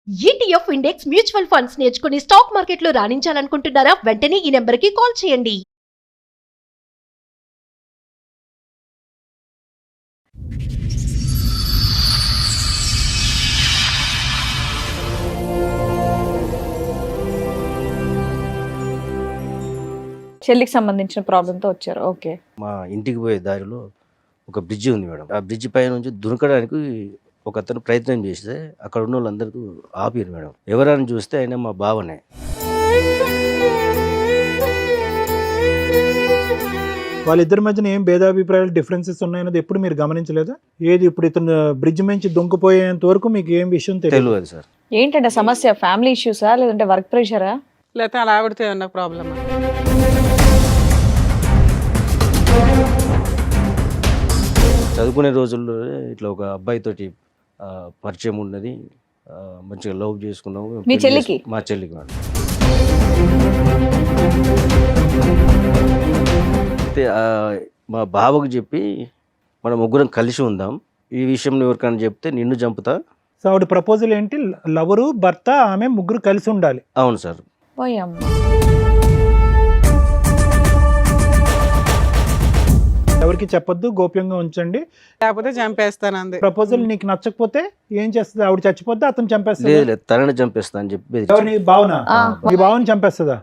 ETF index mutual funds నేర్చుకుని stock మార్కెట్లో రాణించాలనుకుంటున్నారా? వెంటనే ఈ నెంబర్కి కాల్ చేయండి. చెల్లికి సంబంధించిన ప్రాబ్లంతో వచ్చారు. ఓకే. మా ఇంటికి పోయే దారిలో ఒక బ్రిడ్జి ఉంది మేడం. ఆ బ్రిడ్జి పై నుంచి దునకడానికి ఒక అతను ప్రయత్నం చేస్తే అక్కడ ఉన్న వాళ్ళందరూ ఆపారు మేడం. ఎవరని చూస్తే ఆయన మా బావనే. వాళ్ళిద్దరి మధ్యన ఏం భేదాభిప్రాయాలు డిఫరెన్సెస్ ఉన్నాయన్నది ఎప్పుడు మీరు గమనించలేదా? ఏది ఇప్పుడు ఇతను బ్రిడ్జ్ నుంచి దొంగిపోయేంత వరకు మీకు ఏం విషయం తెలియదు సార్. ఏంటంటే సమస్య? ఫ్యామిలీ ఇష్యూసా లేదంటే వర్క్ ప్రెషరా లేకపోతే అలా ఆవిడతో ఏమన్నా ప్రాబ్లమా? చదువుకునే రోజుల్లో ఇట్లా ఒక అబ్బాయితోటి పరిచయం ఉన్నది, మంచిగా లవ్ చేసుకున్నాము. మీ చెల్లికి? మా చెల్లికి మేడం. అయితే మా బావకు చెప్పి మనం ముగ్గురం కలిసి ఉందాం, ఈ విషయం ఎవరికైనా చెప్తే నిన్ను చంపుతా. సో ఆవిడ ప్రపోజల్ ఏంటి? లవరు, భర్త, ఆమె ముగ్గురు కలిసి ఉండాలి. అవును సార్. ఎవరికి చెప్పొద్దు, గోప్యంగా ఉంచండి, లేకపోతే చంపేస్తానంది. ప్రపోజల్ నీకు నచ్చకపోతే ఏం చేస్తుంది? ఆవిడ చచ్చిపోద్దా, అతను చంపేస్తుంది? లేదు, తనని చంపేస్తా అని చెప్పి. ఎవరిని? భావన. మీ భావన చంపేస్తుందా?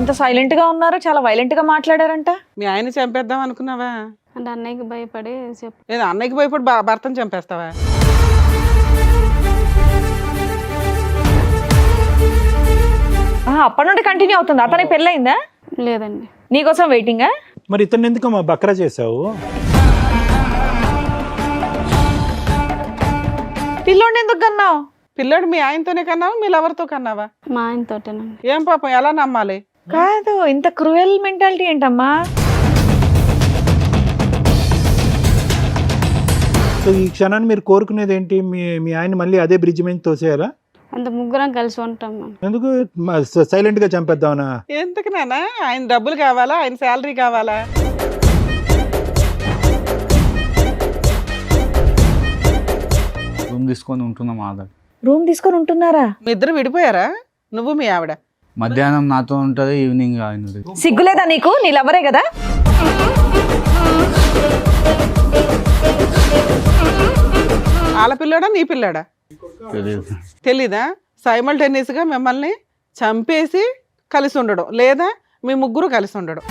ఇంత సైలెంట్ గా ఉన్నారు, చాలా వైలెంట్ గా మాట్లాడారంట. మీ ఆయన చంపేద్దాం అనుకున్నావా? అంటే అన్నయ్యకి భయపడి లేదు, అన్నయ్యకి భయపడి భర్తను చంపేస్తావా? అప్పటి నుండి కంటిన్యూ అవుతుంది. అతనికి పెళ్ళయిందా? లేదండి. నీకోసం వెయిటింగా? మరి ఇతను ఎందుకు మా బక్రా చేసావు? పిల్లోడిని ఎందుకు కన్నావు? పిల్లోడు మీ ఆయనతోనే కన్నావా, మీ లవర్తో కన్నావా? మా ఆయనతోటేనండి. ఏం పాపం, ఎలా నమ్మాలి? కాదు, ఇంత క్రూయల్ మెంటాలిటీ ఏంటమ్మా? సో ఈ క్షణాన్ని మీరు కోరుకునేది ఏంటి? మీ ఆయన మళ్ళీ అదే బ్రిడ్జ్ మీద తోసేయాలా? అంత ముగ్గురం కలిసి ఉంటాం మేము. ఎందుకు సైలెంట్ గా చంపేద్దామనా? ఎందుకు నాన్న? ఆయన డబ్బులు కావాలా, ఆయన శాలరీ కావాలా? రూమ్ తీసుకొని ఉంటున్నాం ఆధార్. రూమ్ తీసుకొని ఉంటున్నారా? మీ ఇద్దరు విడిపోయారా? నువ్వు మీ ఆవిడ? మధ్యాహ్నం నాతో ఉంటుంది, ఈవినింగ్ ఆయన. సిగ్గులేదా నీకు? నీ లవరే కదా. ఆడపిల్లాడా నీ పిల్లాడా తెలియదు. తెలీదా? సైమల్టేనియస్ గా మిమ్మల్ని చంపేసి కలిసి ఉండడం, లేదా మీ ముగ్గురు కలిసి ఉండడం.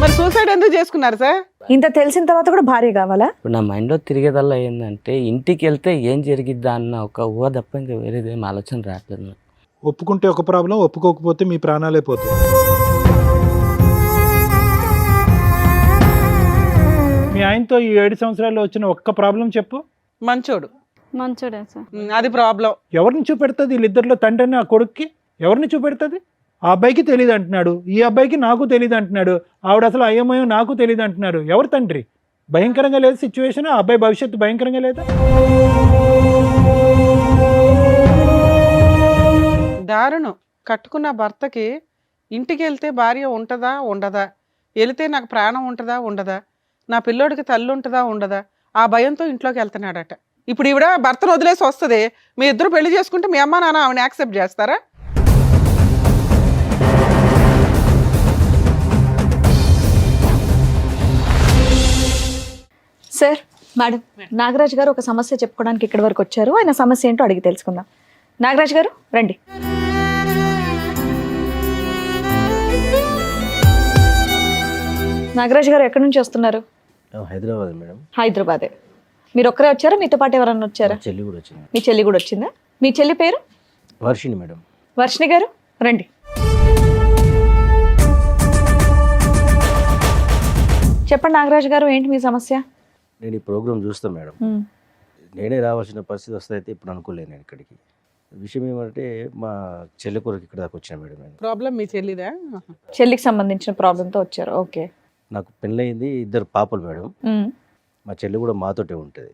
మరి సూసైడ్ ఎందుకు చేసుకున్నారు సార్? ఇంత తెలిసిన తర్వాత కూడా భార్య కావాలా? ఇప్పుడు నా మైండ్లో తిరిగేదల్లా ఏంటంటే ఇంటికి వెళ్తే ఏం జరిగిద్దా అన్న ఒక ఊహ తప్ప ఇంకా వేరేదేం ఆలోచన రావట్లేదు నాకు. ఒప్పుకుంటే ఒక ప్రాబ్లం, ఒప్పుకోకపోతే మీ ప్రాణాలే పోతాయి. మీ ఆయనతో ఈ 7 సంవత్సరాల్లో వచ్చిన ఒక్క ప్రాబ్లం చెప్పు. మంచోడు. మంచోడే సార్. అది ప్రాబ్లం. ఎవరిని చూపెడుతుంది? వీళ్ళిద్దరిలో తండ్రిని ఆ కొడుక్కి ఎవరిని చూపెడుతుంది? ఆ అబ్బాయికి తెలియదు అంటున్నాడు, ఈ అబ్బాయికి నాకు తెలియదు అంటున్నాడు, ఆవిడ అసలు అయ్యమయం నాకు తెలియదు అంటున్నారు. ఎవరు తండ్రి? భయంకరంగా లేదు సిచ్యువేషన్. ఆ అబ్బాయి భవిష్యత్తు భయంకరంగా లేదా? దారుణం. కట్టుకున్న భర్తకి ఇంటికి వెళ్తే భార్య ఉంటుందా ఉండదా, వెళితే నాకు ప్రాణం ఉంటుందా ఉండదా, నా పిల్లోడికి తల్లి ఉంటుందా ఉండదా, ఆ భయంతో ఇంట్లోకి వెళ్తున్నాడట. ఇప్పుడు ఈవిడ భర్తను వదిలేసి వస్తుంది, మీ ఇద్దరు పెళ్లి చేసుకుంటే మీ అమ్మ నాన్న ఆవిడని యాక్సెప్ట్ చేస్తారా? సార్, మేడం, నాగరాజ్ గారు ఒక సమస్య చెప్పుకోవడానికి ఇక్కడి వరకు వచ్చారు. ఆయన సమస్య ఏంటో అడిగి తెలుసుకుందాం. నాగరాజ్ గారు రండి. నాగరాజ్ గారు ఎక్కడి నుంచి వస్తున్నారు? హైదరాబాద్ మేడం. హైదరాబాదే. మీరు ఒక్కరే వచ్చారా? మీతో పాటు ఎవరన్నా వచ్చారా? చెల్లి కూడా వచ్చింది. మీ చెల్లి కూడా వచ్చిందా? మీ చెల్లి పేరు? వర్షిణి మేడం. వర్షిణి గారు రండి. చెప్పండి నాగరాజ్ గారు, ఏంటి మీ సమస్య? నేను ఈ ప్రోగ్రామ్ చూస్తాను మేడం. నేనే రావాల్సిన పరిస్థితి వస్తే అయితే ఇప్పుడు అనుకోలేను నేను ఇక్కడికి. విషయం ఏమంటే మా చెల్లి కొరకు ఇక్కడ దాకా వచ్చాను మేడం. నేను ప్రాబ్లం మీ చెల్లిదా? చెల్లికి సంబంధించిన ప్రాబ్లంతో వచ్చారు. ఓకే. నాకు పెళ్ళయింది, 2 పాపలు మేడం. మా చెల్లి కూడా మాతోటే ఉంటుంది.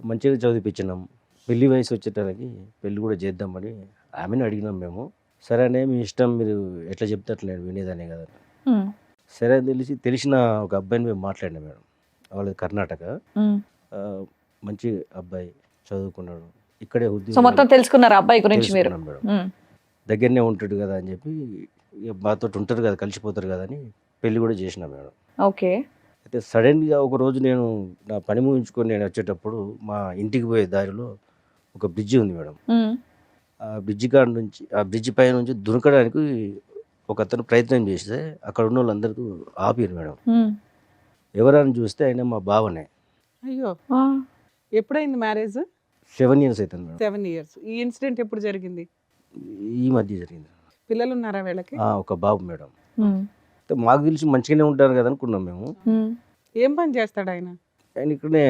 మంచిగా చదివిపించినాం. పెళ్లి వయసు వచ్చేటానికి పెళ్లి కూడా చేద్దామని ఆమెను అడిగినాం మేము. సరే అనే మీ ఇష్టం, మీరు ఎట్లా చెప్తే అట్లా నేను వినేదాన్ని కదా. ఉమ్, సరే అని తెలిసిన ఒక అబ్బాయిని మేము మాట్లాడినాం మేడం. వాళ్ళది కర్ణాటక. ఉమ్. ఆ, మంచి అబ్బాయి, చదువుకున్నాడు, ఇక్కడే సో ఉద్యోగం మొత్తం తెలుసుకున్నారు అబ్బాయి గురించి మీరు. తెలుసుకున్నాం మేడం. ఉమ్, దగ్గరనే ఉంటాడు కదా అని చెప్పి, ఇక మాతో ఉంటారు కదా, కలిసిపోతారు కదా అని పెళ్లి కూడా చేసినాం మేడం. ఓకే. అయితే సడన్గా ఒక రోజు నేను నా పని ముగించుకొని నేను వచ్చేటప్పుడు మా ఇంటికి పోయే దారిలో ఒక బ్రిడ్జి ఉంది మేడం. ఉమ్, ఆ బ్రిడ్జి పై నుంచి దునకడానికి ఒక అతను ప్రయత్నం చేస్తే అక్కడ ఉన్న వాళ్ళందరూ ఆపారు మేడం. ఉమ్. ఎవరని చూస్తే ఆయన మా బావనే. అయ్యో, ఆ, ఎప్పుడైంది మ్యారేజ్? 7 years అవుతుంది మేడం. 7 years. ఈ ఇన్సిడెంట్ ఎప్పుడు జరిగింది? ఈ మధ్య జరిగింది. పిల్లలు ఉన్నారా వీళ్ళకి? ఒక బాబు మేడం. ఉమ్, అయితే మాకు తెలిసి మంచిగానే ఉంటారు కదా అనుకున్నాం మేము. ఉమ్. ఏం పని చేస్తాడు ఆయన? ఆయన ఇక్కడనే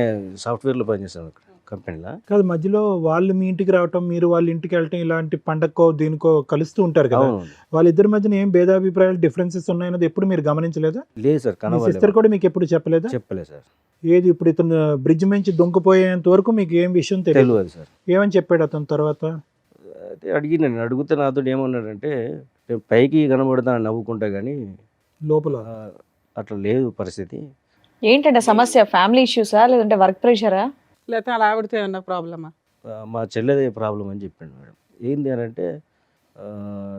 సాఫ్ట్వేర్లో పనిచేస్తాం ఇక్కడ కంపెనీలో. కాదు, మధ్యలో వాళ్ళు మీ ఇంటికి రావటం, మీరు వాళ్ళ ఇంటికి వెళ్ళటం, ఇలాంటి పండక్కో దీనికో కలుస్తూ ఉంటారు కదా. అవును. వాళ్ళిద్దరి మధ్యన ఏం భేదాభిప్రాయాలు, డిఫరెన్సెస్ ఉన్నాయన్నది ఎప్పుడు మీరు గమనించలేదా? లేదు సార్, మీ సిస్టర్ కనవాలి కూడా మీకు ఎప్పుడు చెప్పలేదా? చెప్పలేదు సార్. ఏది ఇప్పుడు ఇతను బ్రిడ్జ్ నుంచి దొంగపోయేంత వరకు మీకు ఏం విషయం తెలియదు? తెలియదు సార్. ఏమని చెప్పాడు అతను తర్వాత? అయితే నేను అడిగితే నాతో ఏమన్నాడంటే, నేను పైకి కనబడతాను నవ్వుకుంటా కానీ లోపల అట్లా లేదు పరిస్థితి. ఏంటంటే సమస్య? ఫ్యామిలీ ఇష్యూసా లేదంటే వర్క్ ప్రెషరా? లేకపోతే అలా ఆవిడతో ఏమన్నా ప్రాబ్లమా? మా చెల్లెదే ప్రాబ్లం అని చెప్పాడు మేడం. ఏంది అని అంటే,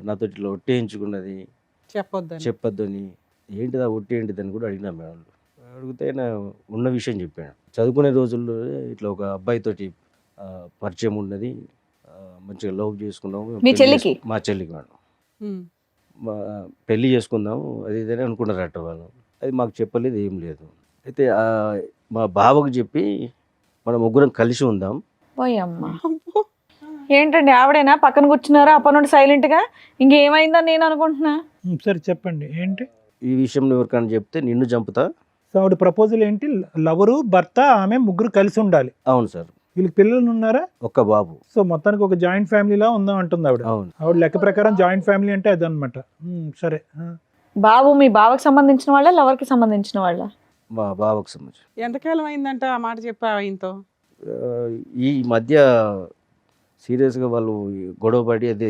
నాతో ఇట్లా ఒట్టేయించుకున్నది, చెప్పొద్దని. చెప్పొద్దని. ఏంటిదా ఒట్టి ఏంటిదని కూడా అడిగినా మేడం. అడిగితే ఆయన ఉన్న విషయం చెప్పాను. చదువుకునే రోజుల్లో ఇట్లా ఒక అబ్బాయితోటి పరిచయం ఉన్నది, మంచిగా లవ్ చేసుకున్నాము. మీ చెల్లికి? మా చెల్లికి మేడం. ఉమ్. పెళ్లి చేసుకుందాము అది ఇదని అనుకున్నారట వాళ్ళు. అది మాకు చెప్పలేదు, ఏం లేదు. అయితే మా బావకు చెప్పి మనం ముగ్గురం కలిసి ఉందాం. పోయమ్మా. అబ్బో. ఏంటండి ఆవిడేనా పక్కన కూర్చున్నారా అప్పటి నుండి సైలెంట్ గా? ఇంకేమైందని నేను అనుకుంటున్నా. సరే చెప్పండి ఏంటి ఈ విషయం ఎవరికైనా చెప్తే నిన్ను చంపుతా. సో ఆవిడ ప్రపోజల్ ఏంటి? లవరు, భర్త, ఆమె ముగ్గురు కలిసి ఉండాలి. అవును సార్. వీళ్ళకి పిల్లలు ఉన్నారా? ఒక్క బాబు. సో మొత్తానికి ఒక జాయింట్ ఫ్యామిలీలా ఉందాం అంటుంది ఆవిడ. అవును. ఆవిడ లెక్క ప్రకారం జాయింట్ ఫ్యామిలీ అంటే అదనమాట. సరే. బాబు మీ బావకి సంబంధించిన వాళ్ళ లవర్ కి సంబంధించిన వాళ్ళ? మా బావకు సంబంధించి. ఎంతకాలం అయిందంట ఆ మాట చెప్పా ఆయనతో? ఈ మధ్య సీరియస్గా వాళ్ళు గొడవ పడి అదే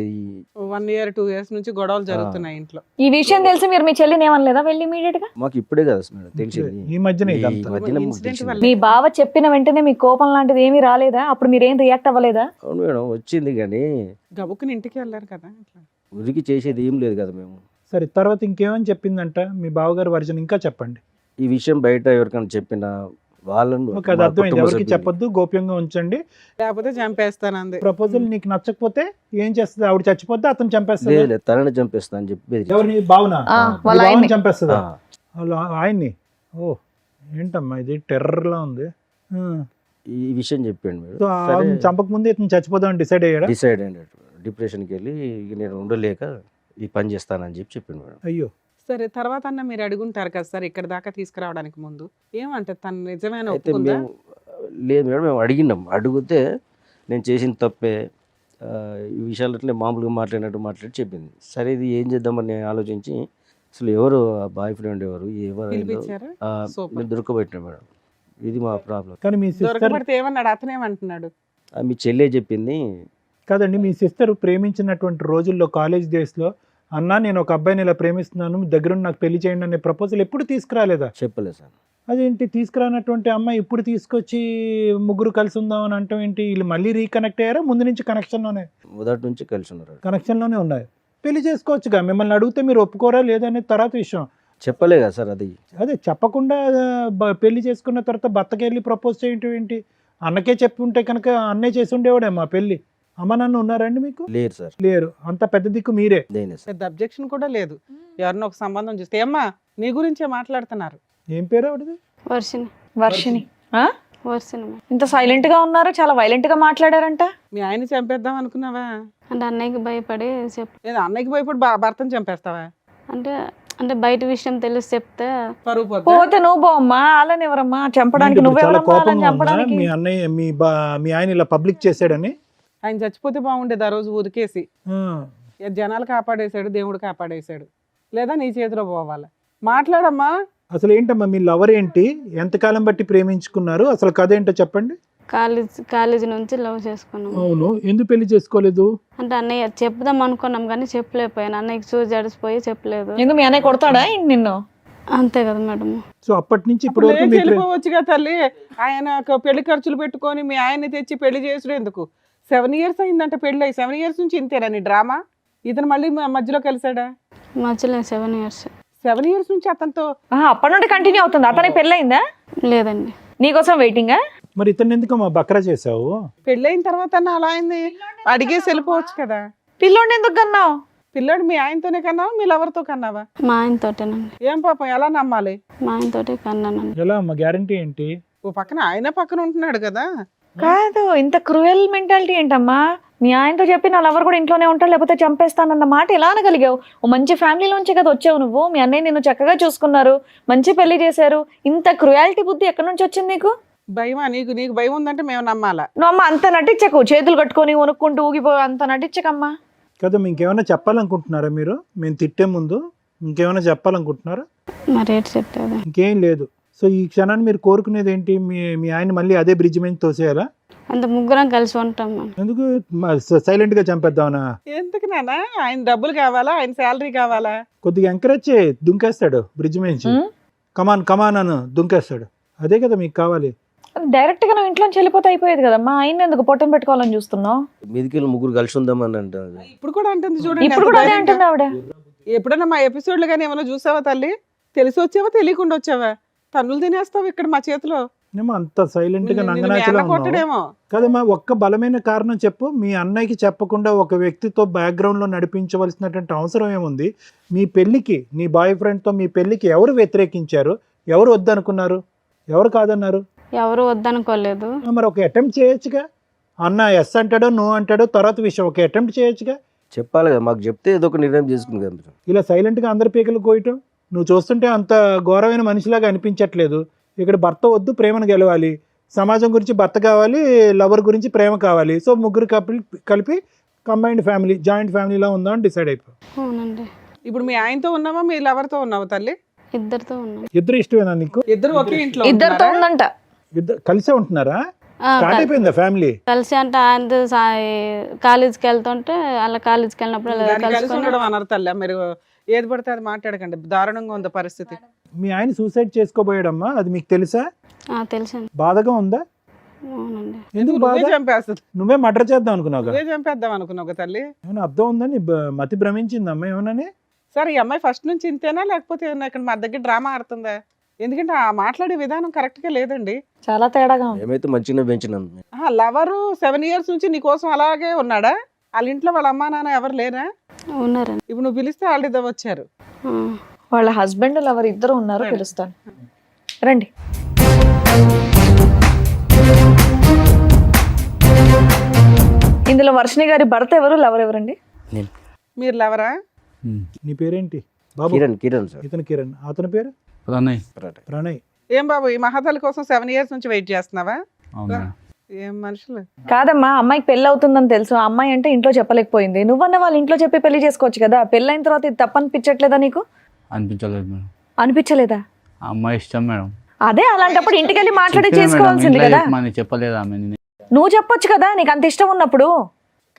1 year 2 years నుంచి గొడవలు జరుగుతున్నాయి ఇంట్లో. ఈ విషయం తెలిసి మీరు మీ చెల్లిని ఏమనలేదా వెళ్ళి ఇమీడియట్ గా? మాకు ఇప్పుడే కదా మేడం తెలిసింది. ఈ మధ్యనే ఈ ఇదంతా. మధ్యన Incident తెలిసింది. వల్ల. మీ బావ చెప్పిన వెంటనే మీ కోపం లాంటిది ఏమీ రాలేదా? అప్పుడు మీరేం రియాక్ట్ అవ్వలేదా? అవును మేడం, వచ్చింది కానీ గబుక్కుని ఇంటికి వెళ్ళారు కదా అట్లా. ఉరికి చేసేది ఏం లేదు కదా మేము. సరే, తర్వాత ఇంకేమని చెప్పిందంట మీ బావగారు వర్జన్? ఇంకా చెప్పండి. ఈ విషయం బయట ఎవరికైనా చెప్పినా వాళ్ళను ఓకే, అది మా అర్థమైంది. కుటుంబ ఎవరికి సభ్యులు- చెప్పొద్దు, గోప్యంగా ఉంచండి. లేకపోతే చంపేస్తాను అంది. ప్రపోజల్ నీకు నచ్చకపోతే ఏం చేస్తుంది? ఆవిడ చచ్చిపోతే అతను చంపేస్తాడు. లేదు లేదు, తనని చంపేస్తా అని చెప్పి బెదిరించాడు. ఎవరిని? బావునా? ఆ, ఆ. వాళ్ళ ఆయన్ని. చంపేస్తుందా? ఆ, వాళ్ళ ఆయన్ని? ఓ, ఏంటమ్మా ఇది టెర్రర్ లా ఉంది. ఈ విషయం చెప్పాడు మేడం. సో ఆవిడని చంపక ముందే ఇతను చచ్చిపోదామని డిసైడ్ అయ్యాడా? డిసైడ్ అయినట్టు డిప్రెషన్కి వెళ్ళి ఇక నేను ఉండలేక ఈ పని చేస్తానని చెప్పి చెప్పిండు మేడం. అయ్యో. సరే, తర్వాత అన్న మీరు అడుగుంటారు కదా సార్ ఇక్కడ దాకా తీసుకురావడానికి ముందు ఏమంటే తను నిజమైన అయితే ఒప్పుకుందా? మేము లేదు మేడం, మేము అడిగినాం. అడిగితే నేను చేసిన తప్పే, ఈ విషయాలు అట్లే మామూలుగా మాట్లాడి చెప్పింది. సరే ఇది ఏం చేద్దామని నేను ఆలోచించి అసలు ఎవరు ఆ బాయ్ ఫ్రెండ్ ఎవరు పిలిపించారా? Super. మేము దొరకబెట్టినాం మేడం. ఇది మా ప్రాబ్లం. కానీ మీ సిస్టర్ దొరకబడితే ఏమన్నాడు? అతనేమంటున్నాడు? మీ చెల్లె చెప్పింది. కాదండి, మీ సిస్టర్ ప్రేమించినటువంటి రోజుల్లో కాలేజ్ డేస్లో అన్నా నేను ఒక అబ్బాయిని ఇలా ప్రేమిస్తున్నాను, దగ్గరుండి నాకు పెళ్లి చేయండి అనే ప్రపోజల్ ఎప్పుడు తీసుకురాలేదా? చెప్పలేదు సార్. అదేంటి తీసుకురానటువంటి అమ్మాయి ఇప్పుడు తీసుకొచ్చి ముగ్గురు కలిసి ఉందాం అని అంటాం ఏంటి? వీళ్ళు మళ్ళీ రీకనెక్ట్ అయ్యారా? ముందు నుంచి మొదటి నుంచి కలిసి ఉన్నారు. కనెక్షన్లోనే ఉన్నాయి. పెళ్లి చేసుకోవచ్చుగా. మిమ్మల్ని అడిగితే మీరు ఒప్పుకోరా లేదనే తర్వాత విషయం. చెప్పలే కదా సార్ అది. అదే చెప్పకుండా పెళ్లి చేసుకున్న తర్వాత భర్తకి వెళ్ళి ప్రపోజ్ చేయటం ఏంటి? అన్నకే చెప్పి ఉంటే కనుక అన్నే చేసి ఉండేవాడే మా పెళ్లి. అమ్మ నాన్న ఉన్నారండి మీకు? లేరు సార్. లేరు. అంత పెద్ద దిక్కు మీరే. దేనే సార్. పెద్ద అబ్జెక్షన్ కూడా లేదు. ఎవరినో ఒక సంబంధం చూస్తే అమ్మా నీ గురించే మాట్లాడుతున్నారు. ఏం పేరు ఆవిడది? వర్షిని. వర్షిని. ఆ? వర్షిని. ఇంత సైలెంట్ గా ఉన్నారు, చాలా వైలెంట్ గా మాట్లాడారంట. మీ ఆయన చంపేద్దాం అనుకున్నావా? అంటే అన్నయ్యకి భయపడి లేదా అన్నయ్యకి భయపడి భర్తను చంపేస్తావా? అంటే అంటే బయట విషయం తెలిసి చెప్తే పరువు పోద్దా? పోతే నువ్వు పోమ్మా, వాళ్ళని ఎవరమ్మా చంపడానికి? ఇప్పుడు చాలా నువ్వెవరమ్మా వాళ్ళని కోపంగా ఉందా? చంపడానికి? మీ అన్నయ్య మీ ఆయన ఇలా పబ్లిక్ చేశాడని? ఆయన చచ్చిపోతే బాగుండేది ఆ రోజు ఉరికేసి. ఆ. జనాలు కాపాడేశాడు, దేవుడు కాపాడేశాడు. లేదా నీ చేతిలో పోవాలి. మాట్లాడమ్మా. అసలు ఏంటమ్మా మీ లవర్ ఏంటి? ఎంతకాలం బట్టి ప్రేమించుకున్నారు? అసలు కథ ఏంటో చెప్పండి. కాలేజీ నుంచి లవ్ చేసుకున్నాం. అవును, ఎందుకు పెళ్లి చేసుకోలేదు? అంటే అన్నయ్య చెప్దాం అనుకున్నాం కానీ చెప్పలేకపోయాను. అన్నయ్యకి చూసి జడిసిపోయి చెప్పలేదు. ఎందుకు మీ అన్నయ్య కొడతాడా ఏంటి నిన్ను? అంతే కదా మేడం. సో అప్పటి నుంచి ఇప్పుడు ఇప్పుడు వరకు మీ వెళ్ళిపోవచ్చుగా తల్లి. ఆయన పెళ్లి ఖర్చులు పెట్టుకొని మీ ఆయన్ని తెచ్చి పెళ్లి చేసుడు ఎందుకు? 7 years అయిందంట పెళ్లి అయ్యి. 7 years నుంచి ఇంతేనా నీ డ్రామా? ఇతను మళ్ళీ మధ్యలో కలిసాడా? మధ్యలో 7 years. 7 years నుంచి అతనితో అప్పటి నుండి కంటిన్యూ అవుతుంది. అతనికి పెళ్ళయిందా? లేదండి. నీకోసం వెయిటింగా? మరి ఇతను ఎందుకు మా బక్రా చేసావు? పెళ్లి అయిన తర్వాత అలా అయింది అడిగేసి వెళ్ళిపోవచ్చు కదా. పిల్లోడిని ఎందుకు కన్నావు? పిల్లాడు మీ ఆయనతోనే కన్నావా మీ లవర్తో కన్నావా? మా ఆయనతోటేనండి. ఏం పాపం ఎలా నమ్మాలి? మా ఆయనతోటే కన్నానండి. ఎలా అమ్మ, గ్యారంటీ ఏంటి? ఓ పక్కన ఆయన పక్కన ఉంటున్నాడు కదా. కాదు, ఇంత క్రూయల్ మెంటాలిటీ ఏంటమ్మా? మీ ఆయనతో చెప్పి నా లవర్ కూడా ఇంట్లోనే ఉంటాడు లేకపోతే చంపేస్తానన్న మాట ఎలా అనగలిగావు? ఓ మంచి ఫ్యామిలీలోంచే కదా వచ్చావు నువ్వు. మీ అన్నయ్య నిన్ను చక్కగా చూసుకున్నారు, మంచి పెళ్లి చేశారు. ఇంత క్రూయాలిటీ బుద్ధి ఎక్కడి నుంచి వచ్చింది నీకు? భయమా నీకు? నీకు భయం ఉందంటే మేము నమ్మాలా? నువ్వు అమ్మ అంత నటించకు, చేతులు కట్టుకొని వణుక్కుంటూ ఊగిపో అంత నటించకమ్మా. కదా, ఇంకేమైనా చెప్పాలనుకుంటున్నారా మీరు? మేము తిట్టే ముందు ఇంకేమైనా చెప్పాలనుకుంటున్నారా? మరి ఏంటి చెప్పేది? ఇంకేం లేదు. సో ఈ క్షణాన్ని మీరు కోరుకునేది ఏంటి? మీ ఆయన మళ్ళీ అదే బ్రిడ్జ్ మీద తోసేయాలా? అంత ముగ్గురం కలిసి ఉంటాం మనం. ఎందుకు సైలెంట్ గా చంపేద్దామనా? ఎందుకు నాన్న? ఆయన డబ్బులు కావాలా? ఆయన శాలరీ కావాలా? కొద్దిగా ఎంకరేజ్ చేయి, దుంకేస్తాడు బ్రిడ్జ్ మీద నుంచి. కమాన్ కమాన్ అని దుంకేస్తాడు. అదే కదా మీకు కావాలి. డైరెక్ట్ గా నువ్వు ఇంట్లోంచి వెళ్ళిపోతే అయిపోయేది కదమ్మా. ఆయన ఎందుకు పొట్టం పెట్టుకోవాలని చూస్తున్నావు? మీదికి ముగ్గురు కలిసి ఉందామని అంటారు. ఇప్పుడు కూడా అంటుంది చూడండి. ఇప్పుడు ఎంత కూడా అదే ధైర్యంగా. అంటుంది ఆవిడ. ఎప్పుడైనా మా ఎపిసోడ్లు కానీ ఏమైనా చూసావా తల్లి? తెలిసి వచ్చావా తెలియకుండా వచ్చావా? తన్నులు తినేస్తావు ఇక్కడ మా చేతిలో. ఏమో అంత సైలెంట్ గా నిన్ను మీ నంగనాచలా అన్న ఉన్నావు కొట్టడేమో. కదమ్మా. ఒక్క బలమైన కారణం చెప్పు. మీ అన్నయ్యకి చెప్పకుండా ఒక వ్యక్తితో బ్యాక్గ్రౌండ్ లో నడిపించవలసినటువంటి అవసరం ఏముంది? మీ పెళ్లికి, నీ బాయ్ ఫ్రెండ్ తో మీ పెళ్లికి ఎవరు వ్యతిరేకించారు? ఎవరు వద్దనుకున్నారు? ఎవరు కాదన్నారు? ఎవరు వద్దనుకోలేదు. మరి ఒక అటెంప్ట్ చేయొచ్చుగా. అన్న ఎస్ అంటాడో నో అంటాడో తర్వాత విషయం. ఒక అటెంప్ట్ చేయొచ్చుగా. చెప్పాలి కదా, మాకు చెప్తే ఏదో ఒక నిర్ణయం చేసుకుంది కదా మీరు. ఇలా సైలెంట్ గా అందరి పీకలు కోయటం నువ్వు చూస్తుంటే అంత ఘోరమైన మనిషిలాగా అనిపించట్లేదు. ఇక్కడ భర్త వద్దు, ప్రేమను గెలవాలి. సమాజం గురించి భర్త కావాలి, లవర్ గురించి ప్రేమ కావాలి. సో ముగ్గురు కలిపి కంబైన్డ్ ఫ్యామిలీ, జాయింట్ ఫ్యామిలీలా ఉందామని డిసైడ్ అయిపో. అవునండి. ఇప్పుడు మీ ఆయనతో ఉన్నావా మీ లవర్తో ఉన్నావా తల్లి? ఇద్దరితో ఉన్నాం. ఇద్దరు ఇష్టమేనా నీకు? ఇద్దరు ఒకే ఇంట్లో ఇద్దరితో ఉంటున్నారా? ఉందంట. ఇద్దరు కలిసే ఉంటున్నారా? ఆ, స్టార్ట్ అయిపోయిందా ఫ్యామిలీ? కలిసి అంటే ఆయన కాలేజీకి వెళ్తుంటే అలా కాలేజీకి వెళ్ళినప్పుడు అలా దాన్ని కలిసి కలుసుకొని ఉండడం అనరు తల్లి. మీరు ఏది పడితే అది మాట్లాడకండి. దారుణంగా ఉంది పరిస్థితి. మీ ఆయన సూసైడ్ చేసుకోబోయాడమ్మా, అది మీకు తెలుసా? తెలుసండి. బాధగా ఉందా? అవునండి. ఎందుకు నువ్వే బాధ? చంపేస్తుంది. నువ్వే మర్డర్ చేద్దాం అనుకున్నావు. నువ్వే చంపేద్దాం అనుకున్నావు తల్లి. ఏమైనా అర్థం ఉందని మతి భ్రమించిందమ్మా ఏమన్నా? సరే ఈ అమ్మాయి ఫస్ట్ నుంచి ఇంతేనా లేకపోతే ఏమన్నా ఇక్కడ మా దగ్గర డ్రామా ఆడుతుందా? ఎందుకంటే ఆ మాట్లాడే విధానం కరెక్ట్ గా లేదండి. చాలా తేడాగా ఉంది. ఏమైతే మంచిగా పెంచినాను. లవరు 7 years నుంచి నీ కోసం అలాగే ఉన్నాడా? వాళ్ళ ఇంట్లో వాళ్ళ అమ్మా నాన్న ఎవరు లేరా? ఉన్నారండి. ఇప్పుడు నువ్వు పిలిస్తే వాళ్ళు ఇద్దరు వచ్చారు. ఆ. వాళ్ళ హస్బెండ్ లవర్ ఇద్దరు ఉన్నారు, పిలుస్తాను రండి. ఇందులో వర్షిణి గారి భర్త ఎవరు, లవర్ ఎవరండి? నేను మీరు లవరా? నీ పేరేంటి బాబు? కిరణ్ సార్. ఇతను కిరణ్. అతని పేరు ప్రణయ్. ప్రణయ్. ఏం బాబు ఈ మహాతల్లి కోసం 7 years నుంచి వెయిట్ చేస్తున్నావా? అవును మేడం. ఏం మనుషులు. కాదమ్మా, అమ్మాయికి పెళ్ళి అవుతుందని తెలుసు. ఆ అమ్మాయి అంటే ఇంట్లో చెప్పలేకపోయింది. నువ్వన్న వాళ్ళ ఇంట్లో చెప్పి పెళ్లి చేసుకోవచ్చు కదా. పెళ్ళైన తర్వాత ఇది తప్పనిపించట్లేదా నీకు? అనిపించలేదు మేడం. అనిపించలేదా? ఆ అమ్మాయి ఇష్టం మేడం. అదే, అలాంటప్పుడు ఇంటికి వెళ్ళి మాట్లాడి చెప్పినా మేడం, చేసుకోవాల్సింది ఇంట్లో కదా. చెప్పమని చెప్పలేదు ఆమె. నువ్వు చెప్పొచ్చు కదా, నీకు అంత ఇష్టం ఉన్నప్పుడు.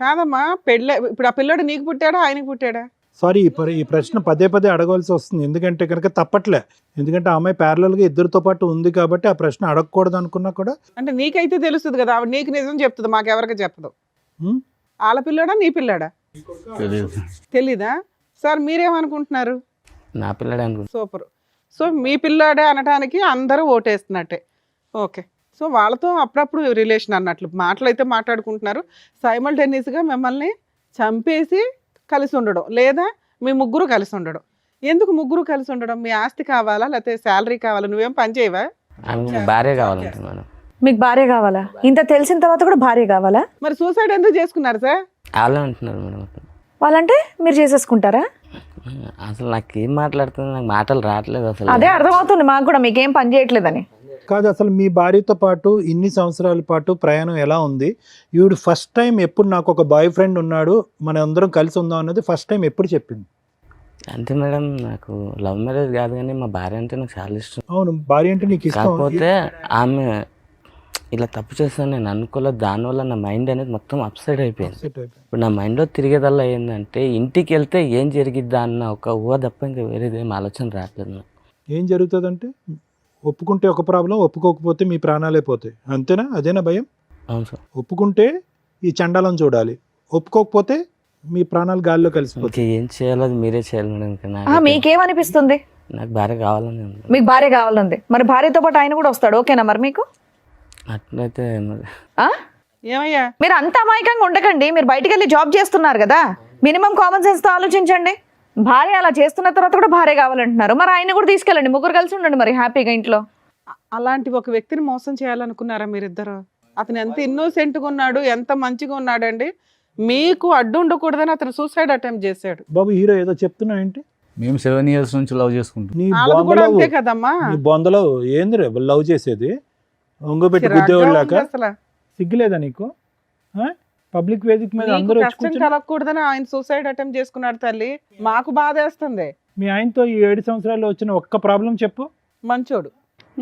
కాదమ్మా పెళ్ళి ఇప్పుడు ఆ పిల్లడు నీకు పుట్టాడా ఆయనకి పుట్టాడా? సారీ, ఈ ప్రశ్న పదే పదే అడగవలసి వస్తుంది. ఎందుకంటే కనుక తప్పట్లే. ఎందుకంటే ఆ అమ్మాయి parallel గా ఇద్దరితో పాటు ఉంది కాబట్టి ఆ ప్రశ్న అడగకూడదు అనుకున్నా కూడా. అంటే నీకైతే తెలుస్తుంది కదా, ఆవిడ నీకు నిజం చెప్తుంది, మాకెవరికి చెప్పదు. ఉమ్, వాళ్ళ పిల్లాడా నీ పిల్లాడా? తెలియదు. తెలీదా? సార్ మీరేమనుకుంటున్నారు? నా పిల్లడే అనుకుంటా. సూపర్. సో మీ పిల్లాడే అనడానికి అందరూ ఓటేస్తున్నట్టే. ఓకే. సో వాళ్ళతో అప్పుడప్పుడు రిలేషన్ అన్నట్లు మాటలు అయితే మాట్లాడుకుంటున్నారు. సైమల్టేనియస్గా మిమ్మల్ని చంపేసి కలిసి ఉండడం, లేదా మీ ముగ్గురు కలిసి ఉండడం. ఎందుకు ముగ్గురు కలిసి ఉండడం? మీ ఆస్తి కావాలా లేకపోతే శాలరీ కావాలా? నువ్వేం పని చేయవా? ఆమె భార్య కావాలంటే మేడం. మీకు భార్య కావాలా? ఇంత తెలిసిన తర్వాత కూడా భార్య కావాలా? మరి సూసైడ్ ఎందుకు చేసుకున్నారు సార్? వాళ్ళే అంటున్నారు మేడం. వాళ్ళంటే మీరు చేసేసుకుంటారా? అసలు నాకు ఏం మాట్లాడుతుంది, నాకు మాటలు రావట్లేదు అసలు. అదే అర్థమవుతుంది మాకు కూడా, మీకేం పని చేయట్లేదని. కాదు, అసలు మీ భార్యతో పాటు ఇన్ని సంవత్సరాల పాటు ప్రయాణం ఎలా ఉంది? ఈవిడ ఫస్ట్ టైం ఎప్పుడు నాకు ఒక బాయ్ ఫ్రెండ్ ఉన్నాడు, మన అందరం కలిసి ఉందాం అన్నది ఫస్ట్ టైం ఎప్పుడు చెప్పింది? అంతే మేడం, నాకు లవ్ మ్యారేజ్ కాదు కానీ మా భార్య అంటే నాకు చాలా ఇష్టం. అవును, భార్య అంటే నీకు ఇష్టం. కాకపోతే ఆమె ఇలా తప్పు చేస్తాను నేను అనుకోలేదు. దానివల్ల నా మైండ్ అనేది మొత్తం అప్సైడ్ అయిపోయింది. సెట్ అయిపోయింది. ఇప్పుడు నా మైండ్లో తిరిగేదల్లా ఏంటంటే ఇంటికి వెళ్తే ఏం జరిగిద్దా అన్న ఒక ఊహ తప్ప ఇంకా వేరేదేం ఆలోచన రావట్లేదు నాకు. ఏం జరుగుతుందంటే ఒప్పుకుంటే ఒక ప్రాబ్లం, ఒప్పుకోకపోతే మీ ప్రాణాలే పోతాయి, అంతేనా? అదేనా భయం? అవును సార్. ఒప్పుకుంటే ఈ చండాలం చూడాలి, ఒప్పుకోకపోతే మీ ప్రాణాలు గాల్లో కలిసిపోతాయి. ఇంకా ఏం చేయాలో అది మీరే చేయాలి మేడం. ఇంకా మీకేమనిపిస్తుంది? నాకు భార్య కావాలని ఉంది. మీకు భార్య కావాలంది, మరి భార్యతో పాటు ఆయన కూడా వస్తాడు, ఓకేనా మరి మీకు? అట్లయితే మరి ఆ? ఏమయ్యా మీరు అంత అమాయకంగా ఉండకండి. మీరు బయటికి వెళ్ళి జాబ్ చేస్తున్నారు కదా, మినిమం కామన్ సెన్స్ తో ఆలోచించండి. భార్య అలా చేస్తున్న తర్వాత కూడా భార్య కావాలంటున్నారు, మరి ఆయన కూడా తీసుకెళ్ళండి, ముగ్గురు కలిసి ఉండండి మరి హ్యాపీగా ఇంట్లో. అలాంటి ఒక వ్యక్తిని మోసం చేయాలనుకున్నారా మీరిద్దరు? అతను ఎంత ఇన్నోసెంట్గా ఉన్నాడు, ఎంత మంచిగా ఉన్నాడండి. మీకు అడ్డు ఉండకూడదని అతను సూసైడ్ అటెంప్ట్ చేశాడు. బాబు హీరో ఏదో చెప్తున్నావు ఏంటి? మేము 7 years నుంచి లవ్ చేసుకుంటాం. నీ వాళ్ళది కూడా బొందలో అంతే కదమ్మా. నీ బొందలో ఏంది రే లవ్ చేసేది? ఒంగోబెట్టి చిరాగ్గా గుద్దేవాళ్ళాక ఉంది అసలు. సిగ్గులేదా నీకు? పబ్లిక్ వేదిక మీద మీకు అందరూ వచ్చి కష్టం కూర్చుని కలగకూడదని ఆయన సూసైడ్ అటెంప్ట్ చేసుకున్నాడు తల్లి. మాకు బాధేస్తుంది. మీ ఆయనతో ఈ 7 సంవత్సరాల్లో వచ్చిన ఒక్క ప్రాబ్లం చెప్పు. మంచోడు.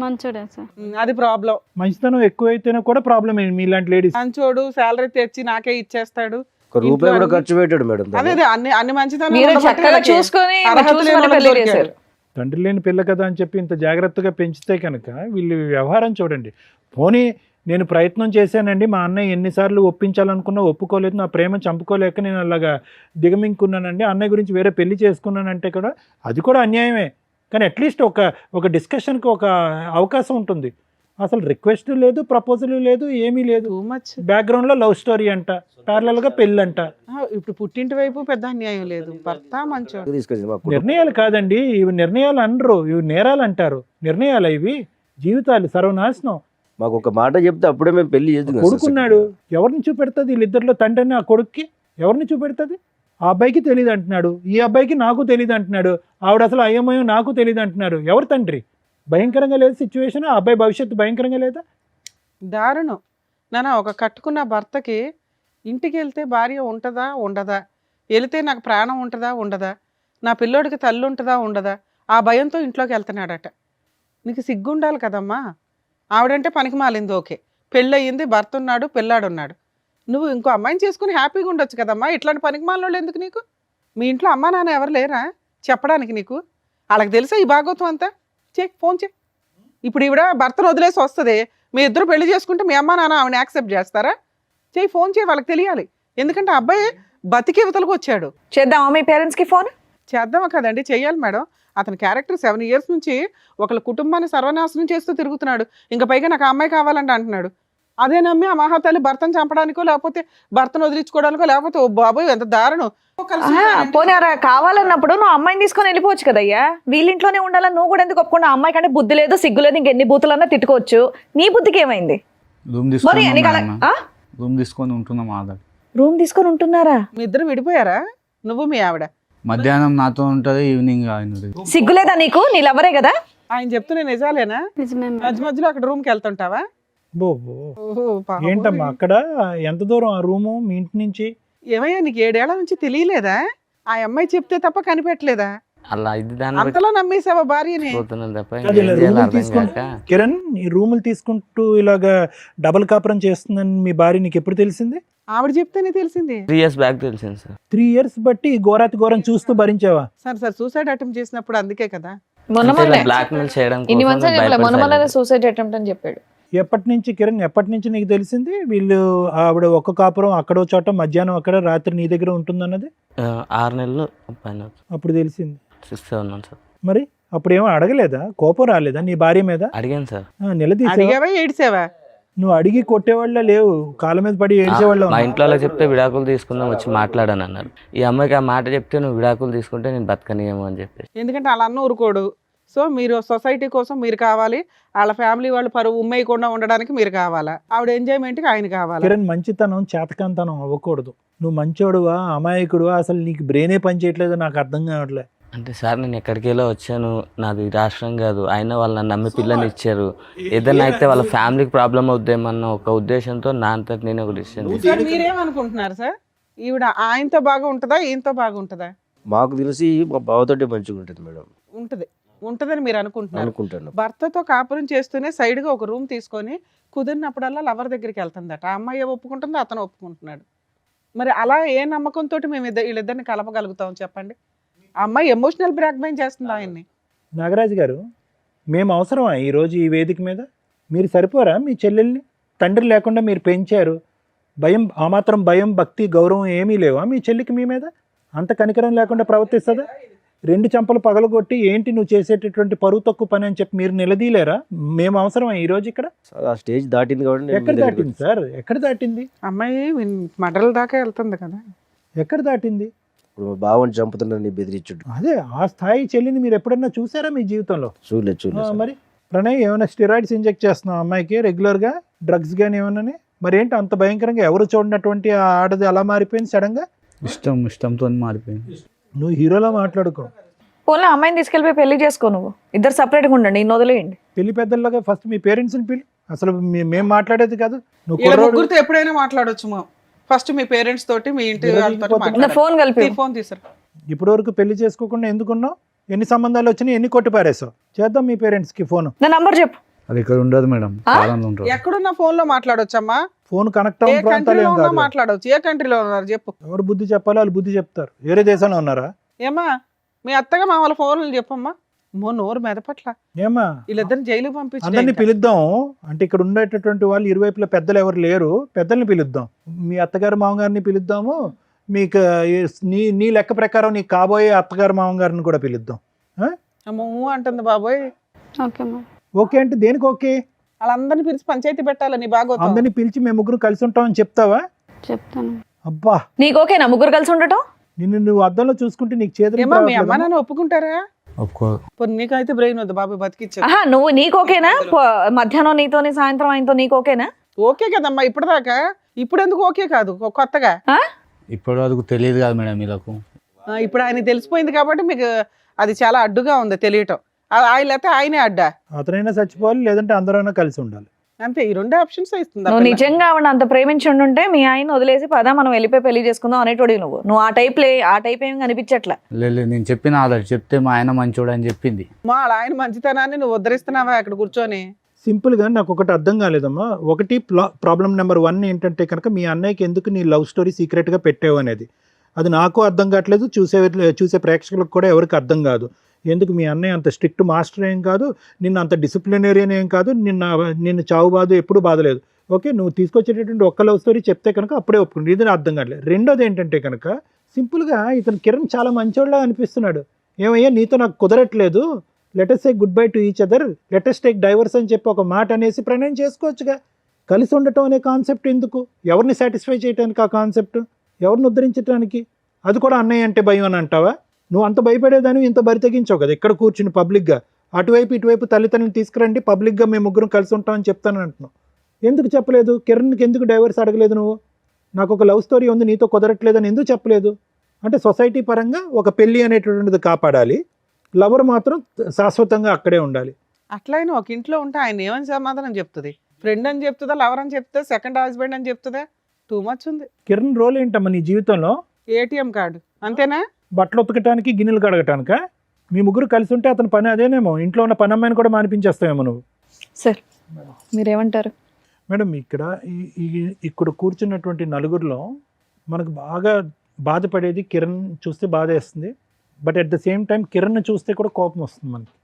మంచోడే సార్. అది ప్రాబ్లం. మంచితనం ఎక్కువైతేనే కూడా ప్రాబ్లమ్ మీలాంటి లేడీస్. మంచోడు, శాలరీ తెచ్చి నాకే ఇచ్చేస్తాడు. ఒక రూపాయి కూడా ఖర్చు పెట్టాడు మేడం. అదే అదే అన్ని మంచితనం మీరు ఉండబట్టి చక్కగా వాళ్ళకి చూసుకొని అర్హత చూసి లేని మరి వాళ్ళకి పెళ్లి దొరికాడు. చేశారు. తండ్రి లేని పిల్ల కదా అని చెప్పి ఇంత జాగ్రత్తగా పెంచితే కనుక వీళ్ళు వ్యవహారం చూడండి. పోనీ నేను ప్రయత్నం చేశానండి, మా అన్నయ్య ఎన్నిసార్లు ఒప్పించాలనుకున్నా ఒప్పుకోలేదు, నా ప్రేమ చంపుకోలేక నేను అలాగా దిగమింగుకున్నానండి, అన్నయ్య గురించి వేరే పెళ్లి చేసుకున్నానంటే కూడా అది కూడా అన్యాయమే. కానీ అట్లీస్ట్ ఒక డిస్కషన్కి ఒక అవకాశం ఉంటుంది. అసలు రిక్వెస్ట్ లేదు, ప్రపోజల్ లేదు, ఏమీ లేదు. Too much. బ్యాక్గ్రౌండ్లో లవ్ స్టోరీ అంట, ప్యారలల్గా పెళ్ళి అంట. ఇప్పుడు పుట్టింటి వైపు పెద్ద అన్యాయం లేదు. భర్త మంచోడు. తీసుకొచ్చింది మా కుటుంబం. నిర్ణయాలు కాదండి ఇవి, నిర్ణయాలు అనరు, ఇవి నేరాలు అంటారు. నిర్ణయాలు ఇవి, జీవితాలు సర్వనాశనం. మాకు ఒక మాట చెప్తే అప్పుడే మేము పెళ్లి చేద్దాం. కొడుకున్నాడు, ఎవరిని చూపెడుతుంది? వీళ్ళిద్దరిలో తండ్రిని ఆ కొడుక్కి ఎవరిని చూపెడుతుంది? ఆ అబ్బాయికి తెలియదు అంటున్నాడు, ఈ అబ్బాయికి నాకు తెలియదు అంటున్నాడు, ఆవిడ అసలు అయ్యమయం నాకు తెలియదు అంటున్నారు. ఎవరు తండ్రి? భయంకరంగా లేదు సిచ్యువేషన్. ఆ అబ్బాయి భవిష్యత్తు భయంకరంగా లేదా? దారుణం నాన్న. ఒక కట్టుకున్న భర్తకి ఇంటికి వెళ్తే భార్య ఉంటుందా ఉండదా, వెళితే నాకు ప్రాణం ఉంటుందా ఉండదా, నా పిల్లోడికి తల్లి ఉంటుందా ఉండదా, ఆ భయంతో ఇంట్లోకి వెళ్తున్నాడట. నీకు సిగ్గుండాలి కదమ్మా. ఆవిడంటే పనికి మాలింది, ఓకే, పెళ్ళయింది, భర్త ఉన్నాడు, పిల్లాడున్నాడు. నువ్వు ఇంకో అమ్మాయిని చేసుకుని హ్యాపీగా ఉండొచ్చు కదమ్మా. ఇట్లాంటి పనికి మాలినోళ్ళు ఎందుకు నీకు? మీ ఇంట్లో అమ్మా నాన్న ఎవరు లేరా చెప్పడానికి నీకు? వాళ్ళకి తెలుసా ఈ భాగవతం అంతా? ఫోన్ చే. ఇప్పుడు ఈవిడ భర్తను వదిలేసి వస్తుంది, మీ ఇద్దరు పెళ్లి చేసుకుంటే మీ అమ్మ నాన్న ఆవిడని యాక్సెప్ట్ చేస్తారా? ఫోన్ చేయి, వాళ్ళకి తెలియాలి. ఎందుకంటే ఆ అబ్బాయి బతికి ఇవతలకు వచ్చాడు. చేద్దామా మీ పేరెంట్స్కి ఫోన్? చేద్దామా కదండి, చెయ్యాలి మేడం. అతని క్యారెక్టర్ 7 years నుంచి ఒకళ్ళ కుటుంబాన్ని సర్వనాశనం చేస్తూ తిరుగుతున్నాడు. ఇంకా పైగా నాకు ఆ అమ్మాయి కావాలంటే అంటున్నాడు. అదే నమ్మి ఆ మహాతల్లి భర్తను చంపడానికో, లేకపోతే భర్తను వదిలించుకోవడానికో, లేకపోతే ఓ బాబోయ్ ఎంత దారుణం. పోనీ అలా కావాలన్నప్పుడు నువ్వు అమ్మాయిని తీసుకొని వెళ్ళిపోవచ్చు కదయ్యా. వీళ్ళింట్లోనే ఉండాలని నువ్వు కూడా ఎందుకు ఒప్పుకున్నా? అమ్మాయి కంటే బుద్ధి లేదు, సిగ్గు లేదు, ఇంకెన్ని బూతులన్నా తిట్టుకోవచ్చు. నీ బుద్ధికి ఏమైంది? రూమ్ మరి నీకు అలా- తీసుకున్నాం, ఆ? రూమ్ తీసుకొని ఉంటున్నాం. ఆధార్ రూమ్ తీసుకొని ఉంటున్నారా? మీ ఇద్దరు విడిపోయారా, నువ్వు మీ ఆవిడ? మధ్యాహ్నం నాతో ఉంటుంది, ఈవినింగ్ ఆయన. సిగ్గులేదా నీకు? నీ లవరే కదా. ఆయన చెప్తున్నా నిజాలేనా? నిజమే మేడం. మధ్య మధ్యలో అక్కడ రూమ్కి వెళ్తుంటావా? బో ఓహో, పాపం. ఏంటమ్మా అక్కడ ఎంత దూరం ఆ రూము మీ ఇంటి నుంచి? ఏమయ్యా నీకు 7 ఏళ్ల నుంచి తెలియలేదా? ఆ అమ్మాయి చెప్తే తప్ప కనిపెట్టలేదా? అలా ఇది దాన్ని అంతలా నమ్మేసావా భార్యని? పోతున్నాను తప్ప అది ఇంకేం ఇలా చేయాలో రూములు అర్థం తీసుకొని కాక. కిరణ్ ఈ రూములు తీసుకుంటూ ఇలాగా డబుల్ కాపురం చేస్తుందని మీ భార్య నీకు ఎప్పుడు తెలిసింది? ఆవిడ చెప్తేనే తెలిసింది. 3 years బ్యాక్ తెలిసింది సార్. 3 years బట్టి ఈ ఘోరాతి ఘోరం చూస్తూ భరించావా? సార్ సూసైడ్ అటెంప్ట్ చేసినప్పుడు అందుకే కదా. మొన్న బ్లాక్ మెయిల్ చేయడం ఇన్ని కోసం మంత్స్ భయపడి మొన్న silent. సూసైడ్ అటెంప్ట్ అని చెప్పాడు. ఎప్పటి నుంచి కిరణ్, ఎప్పటి నుంచి నీకు తెలిసింది వీళ్ళు ఆవిడ ఒక్క కాపురం అక్కడో చోట, మధ్యాహ్నం అక్కడ, రాత్రి నీ దగ్గర ఉంటుందన్నది? 6 నెలలు పైన అప్పుడు తెలిసింది. 6-7 months సార్. మరి అప్పుడు ఏమో అడగలేదా? కోపం రాలేదా నీ భార్య మీద? అడిగాను సార్. నిలదీసావా? అడిగావా ఏడిసావా? నువ్వు అడిగి కొట్టేవాళ్ళ లేవు, కాళ్ళ మీద పడి ఏడ్చేవాళ్ళ మా ఇంట్లో వాళ్ళకి చెప్తే విడాకులు తీసుకుందాం వచ్చి మాట్లాడాను అన్నారు. ఈ అమ్మాయికి ఆ మాట చెప్తే నువ్వు విడాకులు తీసుకుంటే నేను బతకనియేమో అని చెప్పేసి. ఎందుకంటే వాళ్ళ అన్న ఊరుకోడు. సో మీరు సొసైటీ కోసం మీరు కావాలి, వాళ్ళ ఫ్యామిలీ వాళ్ళు పరువు ఉమ్మేయకుండా ఉండడానికి మీరు కావాలా, ఆవిడ ఎంజాయ్మెంట్కి ఆయన కావాలా? కిరణ్ మంచితనం చేతకంతనం అవ్వకూడదు. నువ్వు మంచోడువా అమాయకుడువా, అసలు నీకు బ్రెయినే పని చేయట్లేదో నాకు అర్థం కావట్లే. అంటే సార్ నేను ఎక్కడికెళ్ళో వచ్చాను, నాది రాష్ట్రం కాదు, అయినా వాళ్ళు నన్ను నమ్మి పిల్లని ఇచ్చారు. ఏదైనా అయితే వాళ్ళ ఫ్యామిలీకి ప్రాబ్లం అవుద్దేమన్న ఒక ఉద్దేశంతో నా అంతటి నేను ఒక డిసిషన్. సార్ మీరేమనుకుంటున్నారు సార్? ఈవిడ ఆయనతో బాగా ఉంటుందా, ఈయనతో బాగా ఉంటుందా? మాకు తెలిసి మా బావతోటే మంచిగా ఉంటుంది మేడం ఉంటదని మీరు అనుకుంటున్నారు. అనుకుంటాను. భర్తతో కాపురం చేస్తూనే సైడ్గా ఒక రూమ్ తీసుకొని కుదిరినప్పుడల్లా లవర్ దగ్గరికి వెళ్తుందట. ఆ అమ్మాయి ఒప్పుకుంటుంది, అతను ఒప్పుకుంటున్నాడు. మరి అలా ఏ నమ్మకంతో మేము వీళ్ళిద్దరిని కలపగలుగుతాం చెప్పండి? ఆ అమ్మాయి ఎమోషనల్ బ్లాక్మెయిల్ చేస్తుంది ఆయన్ని. నాగరాజు గారు, మేము అవసరమా ఈరోజు ఈ వేదిక మీద? మీరు సరిపోరా మీ చెల్లెల్ని? తండ్రి లేకుండా మీరు పెంచారు. భయం, ఆ మాత్రం భయం, భక్తి, గౌరవం ఏమీ లేవా మీ చెల్లికి మీ మీద? అంత కనికరం లేకుండా ప్రవర్తిస్తుందా? 2 చెంపలు పగలగొట్టి ఏంటి నువ్వు చేసేటటువంటి పరువు తక్కువ పని అని చెప్పి మీరు నిలదీలేరా? మేము అవసరమా ఈరోజు ఇక్కడ? ఆ స్టేజ్ దాటింది కాబట్టి నేను ఎక్కడ మీ దగ్గరికి దాటింది సార్? ఎక్కడ దాటింది? అమ్మాయి మర్డర్ల దాకా వెళ్తుంది కదా. ఎక్కడ దాటింది? ఇప్పుడు మా బావని చంపుతున్నారని బెదిరించుడు. అదే ఆ స్థాయి చెల్లిని మీరు ఎప్పుడన్నా చూసారా మీ జీవితంలో? చూడలేదు మరి ప్రణయ్, ఏమైనా స్టెరాయిడ్స్ ఇంజెక్ట్ చేస్తున్నావు అమ్మాయికి రెగ్యులర్గా? డ్రగ్స్ కానీ ఏమన్నా? మరి ఏంటి అంత భయంకరంగా ఎవరు చూడనటువంటి ఆ ఆడది అలా మారిపోయింది సడన్గా? ఇష్టంతో మారిపోయింది. నువ్వు హీరోలా మాట్లాడుకో. పోన్లే, అమ్మాయిని తీసుకెళ్ళిపోయి పెళ్లి చేసుకో. నువ్వు ఇద్దరు సపరేట్గా ఉండండి, ఇన్ని వదిలేయండి. పెళ్లి పెద్దల్లాగా ఫస్ట్ మీ పేరెంట్స్ని పిలు. అసలు మేము మాట్లాడేది కాదు. నువ్వు వీళ్ళ కుర్రోడు ముగ్గురితో ఎప్పుడైనా మాట్లాడొచ్చు. ఫస్ట్ మీ పేరెంట్స్ తోటి, మీ ఇంటి వాళ్ళతో నా మాట్లాడాలి. ఫోన్ కలిపి ఫోన్ తీసారు. ఇప్పటి వరకు పెళ్లి చేసుకోకుండా ఎందుకున్నావు? ఎన్ని సంబంధాలు వచ్చినాయి, ఎన్ని కొట్టి పారేసావు? చేద్దాం మీ పేరెంట్స్కి ఫోన్. నా నంబర్ చెప్పు. అది ఇక్కడ ఉండదు మేడం, కాలంలో ఉంటుంది. ఎక్కడున్న ఫోన్ లో మాట్లాడొచ్చమ్మా? ఫోన్ కనెక్ట్ ఏ అవ్వని ప్రాంతాలు కంట్రీలో ఏం ఉన్నా కాదు. మాట్లాడవచ్చు. ఏ కంట్రీలో ఉన్నారు చెప్పు. ఎవరు బుద్ధి చెప్పాలో వాళ్ళు బుద్ధి చెప్తారు. వేరే దేశంలో ఉన్నారా? ఏమా మీ అత్తగా మా వాళ్ళ ఫోన్లు చెప్పమ్మా. నోరు మెదపట్ల. ఏమా వీళ్ళిద్దరిని జైలు అందరినీ పంపించి పిలుద్దాం. అంటే ఇక్కడ ఉండేటటువంటి వాళ్ళు ఇరువైపుల పెద్దలు ఎవరు లేరు, పెద్దల్ని పిలుద్దాం. మీ అత్తగారు మామగారిని పిలుద్దాము. మీకు నీ లెక్క ప్రకారం నీకు కాబోయే అత్తగారు మామగారిని కూడా పిలుద్దాం. అంటుంది బాబోయ్. ఓకే మా. ఓకే అంటే దేనికి ఓకే? వాళ్ళందరినీ పిలిచి పంచాయతీ పెట్టాలని బాగోతుంది. అందరినీ పిలిచి మేము ముగ్గురు కలిసి ఉంటామని చెప్తావా? చెప్తాను. అబ్బా, నీకు ఓకేనా ముగ్గురు కలిసి ఉండటం? నిన్ను నువ్వు అద్దంలో చూసుకుంటే నీకు చేతులు ఏమా మీ అమ్మ నాన్న ఒప్పుకుంటారా? ఒప్పుకోరు. నీకైతే బ్రెయిన్ వద్దు బాబు, బతికిచ్చా. ఆహా, నీకు ఓకేనా? మధ్యాహ్నం నీతోని, సాయంత్రం ఆయనతో నీకు ఓకేనా? ఓకే కదమ్మా ఇప్పటిదాకా. ఇప్పుడు ఎందుకు ఓకే కాదు కొత్తగా? ఇప్పటి వరకు తెలియదు కదా మేడం వీళ్ళకు. ఇప్పుడు ఆయన తెలిసిపోయింది కాబట్టి మీకు అది చాలా అడ్డుగా ఉంది తెలియటం. ఆయన లేకపోతే ఆయనే అడ్డా. అతనైనా చచ్చిపోవాలి, లేదంటే అందరైనా కలిసి ఉండాలి. అంతే, ఈ 2 ఆప్షన్స్ ఇస్తుంది. నువ్వు నిజంగా ఆవిడ అంత ప్రేమించి ఉంటే మీ ఆయన వదిలేసి పదా మనం వెళ్ళిపోయి పెళ్లి చేసుకుందాం అనేటోడి. నువ్వు ఆ టైప్ ఏం కనిపించట్లా. లేదు, నేను చెప్పిన ఆల్రెడీ చెప్తే మా ఆయన మంచోడు అని చెప్పింది. మా ఆయన మంచితనాన్ని నువ్వు ఉద్ధరిస్తున్నావా అక్కడ కూర్చొని? సింపుల్గా నాకు ఒకటి అర్థం కాలేదమ్మా. ఒకటి ప్రాబ్లం నెంబర్ 1 ఏంటంటే కనుక మీ అన్నయ్యకి ఎందుకు నీ లవ్ స్టోరీ సీక్రెట్గా పెట్టావు అనేది. అది నాకు అర్థం కావట్లేదు, చూసే ప్రేక్షకులకు కూడా ఎవరికి అర్థం కాదు. ఎందుకు మీ అన్నయ్య అంత స్ట్రిక్ట్ మాస్టర్ ఏం కాదు, నిన్ను అంత డిసిప్లినరీన్ ఏం కాదు, నిన్ను చావు బాధ ఎప్పుడు బాధలేదు. ఓకే, నువ్వు తీసుకొచ్చేటటువంటి ఒక్క లవ్ స్టోరీ చెప్తే కనుక అప్పుడే ఒప్పుకుంది. ఇది అర్థం కావట్లేదు. రెండోది ఏంటంటే కనుక సింపుల్గా ఇతను కిరణ్ చాలా మంచోళ్ళగా అనిపిస్తున్నాడు. ఏమయ్యా నీతో నాకు కుదరట్లేదు, let's say goodbye to each other, let's take divorce అని చెప్పి ఒక మాట అనేసి ప్రణయం చేసుకోవచ్చుగా. కలిసి ఉండటం అనే కాన్సెప్ట్ ఎందుకు? ఎవరిని సాటిస్ఫై చేయడానికి ఆ కాన్సెప్ట్? ఎవరిని ఉద్ధరించడానికి? అది కూడా అన్నయ్య అంటే భయం అని అంటావా? నువ్వు అంత భయపడేదాన్ని ఇంత బరి తెగించావు కదా ఇక్కడ కూర్చుని పబ్లిక్గా. అటువైపు ఇటువైపు తల్లిదండ్రులు తీసుకురండి, పబ్లిక్గా మేము ముగ్గురం కలిసి ఉంటామని చెప్తానని అంటున్నావు. ఎందుకు చెప్పలేదు? కిరణ్కి ఎందుకు డైవర్స్ అడగలేదు నువ్వు? నాకు ఒక లవ్ స్టోరీ ఉంది నీతో కుదరట్లేదని ఎందుకు చెప్పలేదు? అంటే సొసైటీ పరంగా ఒక పెళ్ళి అనేటువంటిది కాపాడాలి, లవర్ మాత్రం శాశ్వతంగా అక్కడే ఉండాలి. అట్లయినా ఒక ఇంట్లో ఉంటే ఆయన ఏమని సమాధానం చెప్తుంది? ఫ్రెండ్ అని చెప్తుందా, లవర్ అని చెప్తుందా, సెకండ్ హస్బెండ్ అని చెప్తుందా? టూ మచ్ ఉంది. కిరణ్ రోల్ ఏంటమ్మా నీ జీవితంలో? ఏటీఎం కార్డు అంతేనా? బట్టలు ఉతకటానికి, గిన్నెలు కడగటానిక? మీ ముగ్గురు కలిసి ఉంటే అతని పని అదేనేమో. ఇంట్లో ఉన్న పని అమ్మాయిని కూడా మానిపించేస్తావేమో నువ్వు. సార్ మీరేమంటారు? మేడం, ఇక్కడ కూర్చున్నటువంటి నలుగురిలో మనకు బాగా బాధపడేది కిరణ్ చూస్తే బాధ వేస్తుంది. But at the same time Kiran చూస్తే కూడా కోపం వస్తుంది మనకి.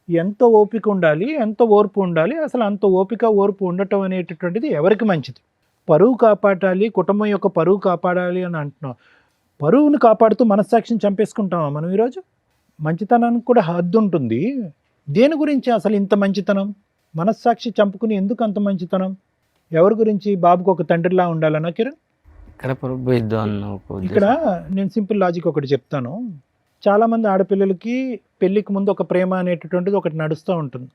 ఎంత ఓపిక ఉండాలి, ఎంత ఓర్పు ఉండాలి? అసలు అంత ఓపిక ఓర్పు ఉండటం అనేటటువంటిది ఎవరికి మంచిది? పరువు కాపాడాలి, కుటుంబం యొక్క పరువు కాపాడాలి అని అంటున్నాం. పరువును కాపాడుతూ మనస్సాక్షిని చంపేసుకుంటామా మనం ఈరోజు? మంచితనానికి కూడా హద్దు ఉంటుంది. దేని గురించి అసలు ఇంత మంచితనం? మనస్సాక్షి చంపుకుని ఎందుకు అంత మంచితనం? ఎవరి గురించి? బాబుకు ఒక తండ్రిలా ఉండాలన్నా కిరణ్? ఇక్కడ నేను సింపుల్ లాజిక్ ఒకటి చెప్తాను. చాలామంది ఆడపిల్లలకి పెళ్ళికి ముందు ఒక ప్రేమ అనేటటువంటిది ఒకటి నడుస్తూ ఉంటుంది.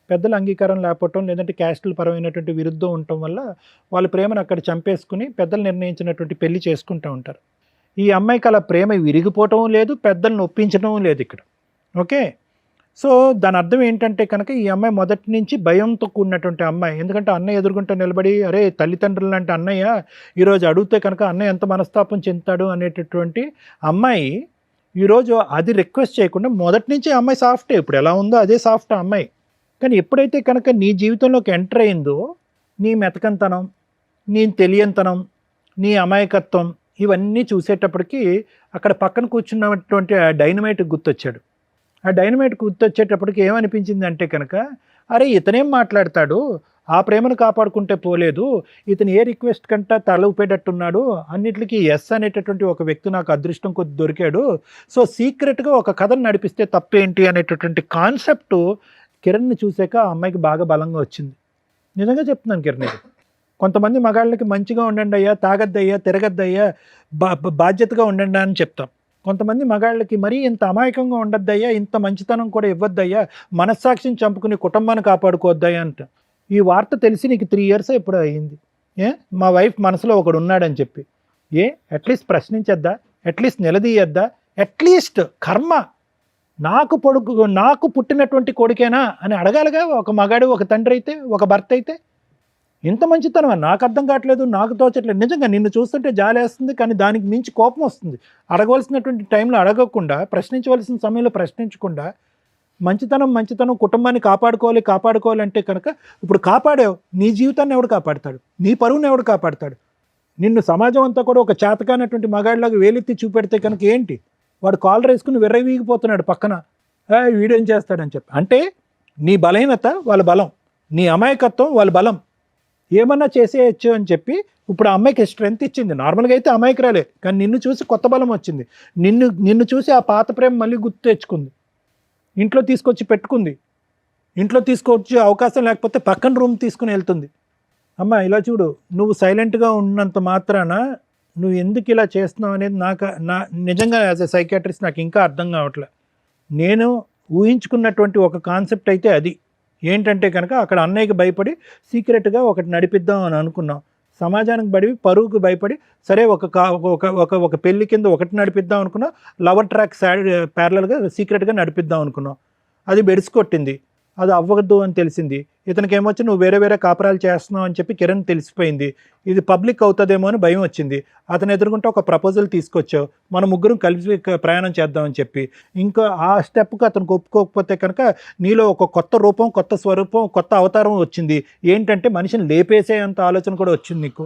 పెద్దల అంగీకారం లేకపోవటం, లేదంటే క్యాస్టుల పరమైనటువంటి విరుద్ధం ఉండటం వల్ల వాళ్ళ ప్రేమను అక్కడ చంపేసుకుని పెద్దలు నిర్ణయించినటువంటి పెళ్లి చేసుకుంటూ ఉంటారు. ఈ అమ్మాయికి అలా ప్రేమ విరిగిపోవటం లేదు, పెద్దలను ఒప్పించడం లేదు ఇక్కడ. ఓకే, సో దాని అర్థం ఏంటంటే కనుక ఈ అమ్మాయి మొదటి నుంచి భయంతో కూడినటువంటి అమ్మాయి. ఎందుకంటే అన్నయ్య ఎదుర్కొంటూ నిలబడి, అరే తల్లిదండ్రులు లాంటి అన్నయ్య ఈరోజు అడిగితే కనుక అన్నయ్య ఎంత మనస్తాపం చెందుతాడు అనేటటువంటి అమ్మాయి ఈరోజు అది రిక్వెస్ట్ చేయకుండా మొదటి నుంచి అమ్మాయి సాఫ్టే. ఇప్పుడు ఎలా ఉందో అదే సాఫ్ట్ అమ్మాయి. కానీ ఎప్పుడైతే కనుక నీ జీవితంలోకి ఎంటర్ అయిందో నీ మెతకంతనం, నీ తెలియంతనం, నీ అమాయకత్వం ఇవన్నీ చూసేటప్పటికి అక్కడ పక్కన కూర్చున్నటువంటి ఆ డైనమైట్ గుర్తొచ్చాడు. ఆ డైనమైట్ గుర్తొచ్చేటప్పటికి ఏమనిపించింది అంటే కనుక, అరే ఇతనేం మాట్లాడతాడు, ఆ ప్రేమను కాపాడుకుంటే పోలేదు, ఇతను ఏ రిక్వెస్ట్ కంటా తల ఊపేటట్టున్నాడు, అన్నిటికీ ఎస్ అనేటటువంటి ఒక వ్యక్తి నాకు అదృష్టం కొద్ది దొరికాడు, సో సీక్రెట్గా ఒక కథను నడిపిస్తే తప్పేంటి అనేటటువంటి కాన్సెప్ట్ కిరణ్ని చూసాక ఆ అమ్మాయికి బాగా బలంగా వచ్చింది. నిజంగా చెప్తున్నాను కిరణ్, ఇది కొంతమంది మగాళ్ళకి మంచిగా ఉండండి అయ్యా, తాగద్దయ్యా, తిరగద్దయ్యా, బాధ్యతగా ఉండండి అని చెప్తాం. కొంతమంది మగాళ్ళకి మరీ ఇంత అమాయకంగా ఉండద్దయ్యా, ఇంత మంచితనం కూడా ఇవ్వద్దయ్యా, మనస్సాక్షిని చంపుకుని కుటుంబాన్ని కాపాడుకోవద్దయ్యా అంట. ఈ వార్త తెలిసి నీకు 3 years ఎప్పుడు అయ్యింది. మా వైఫ్ మనసులో ఒకడు ఉన్నాడని చెప్పి అట్లీస్ట్ ప్రశ్నించద్దా, అట్లీస్ట్ నిలదీయద్దా, అట్లీస్ట్ కర్మ నాకు పుట్టినటువంటి కొడుకేనా అని అడగాలిగా ఒక మగాడు, ఒక తండ్రి అయితే, ఒక భర్త అయితే. ఇంత మంచితనమా నాకు అర్థం కావట్లేదు, నాకు తోచట్లేదు. నిజంగా నిన్ను చూస్తుంటే జాలేస్తుంది, కానీ దానికి మించి కోపం వస్తుంది. అడగవలసినటువంటి టైంలో అడగకుండా, ప్రశ్నించవలసిన సమయంలో ప్రశ్నించకుండా, మంచితనం కుటుంబాన్ని కాపాడుకోవాలి అంటే కనుక ఇప్పుడు కాపాడావు, నీ జీవితాన్ని ఎవడు కాపాడతాడు, నీ పరువుని ఎవడు కాపాడతాడు? నిన్ను సమాజం అంతా కూడా ఒక చేతకానటువంటి మగాడిలాగా వేలెత్తి చూపెడితే కనుక ఏంటి, వాడు కాలర్ వేసుకుని విర్రవీగిపోతున్నాడు పక్కన, వీడేం చేస్తాడని చెప్పి. అంటే నీ బలహీనత వాళ్ళ బలం, నీ అమాయకత్వం వాళ్ళ బలం, ఏమన్నా చేసేయచ్చు అని చెప్పి ఇప్పుడు ఆ అమ్మాయికి స్ట్రెంత్ ఇచ్చింది. నార్మల్గా అయితే అమాయకురాలే, కానీ నిన్ను చూసి కొత్త బలం వచ్చింది. నిన్ను చూసి ఆ పాత ప్రేమ మళ్ళీ గుర్తు తెచ్చుకుంది, ఇంట్లో తీసుకొచ్చి పెట్టుకుంది. ఇంట్లో తీసుకొచ్చి అవకాశం లేకపోతే పక్కన రూమ్ తీసుకుని వెళ్తుంది. అమ్మ ఇలా చూడు, నువ్వు సైలెంట్గా ఉన్నంత మాత్రాన నువ్వు ఎందుకు ఇలా చేస్తున్నావు అనేది నా నిజంగా యాజ్ ఎ సైకియాట్రిస్ట్ నాకు ఇంకా అర్థం కావట్లే. నేను ఊహించుకున్నటువంటి ఒక కాన్సెప్ట్ అయితే అది ఏంటంటే కనుక, అక్కడ అన్నయ్యకి భయపడి సీక్రెట్గా ఒకటి నడిపిద్దాం అని అనుకున్నాం. సమాజానికి బడి పరువుకు భయపడి సరే ఒక పెళ్లి కింద ఒకటి నడిపిద్దాం అనుకున్నాం, లవర్ ట్రాక్ ప్యారలల్గా సీక్రెట్గా నడిపిద్దాం అనుకున్నాం. అది బెడిసికొట్టింది, అది అవ్వద్దు అని తెలిసింది. ఇతనికి ఏమొచ్చి నువ్వు వేరే కాపురాలు చేస్తున్నావు అని చెప్పి కిరణ్ తెలిసిపోయింది. ఇది పబ్లిక్ అవుతుందేమో అని భయం వచ్చింది. అతను ఎదుర్కొంటే ఒక ప్రపోజల్ తీసుకొచ్చావు, మన ముగ్గురం కలిసి ప్రయాణం చేద్దామని చెప్పి. ఇంకా ఆ స్టెప్కి అతనికి ఒప్పుకోకపోతే కనుక నీలో ఒక కొత్త రూపం, కొత్త స్వరూపం, కొత్త అవతారం వచ్చింది. ఏంటంటే మనిషిని లేపేసేంత ఆలోచన కూడా వచ్చింది నీకు.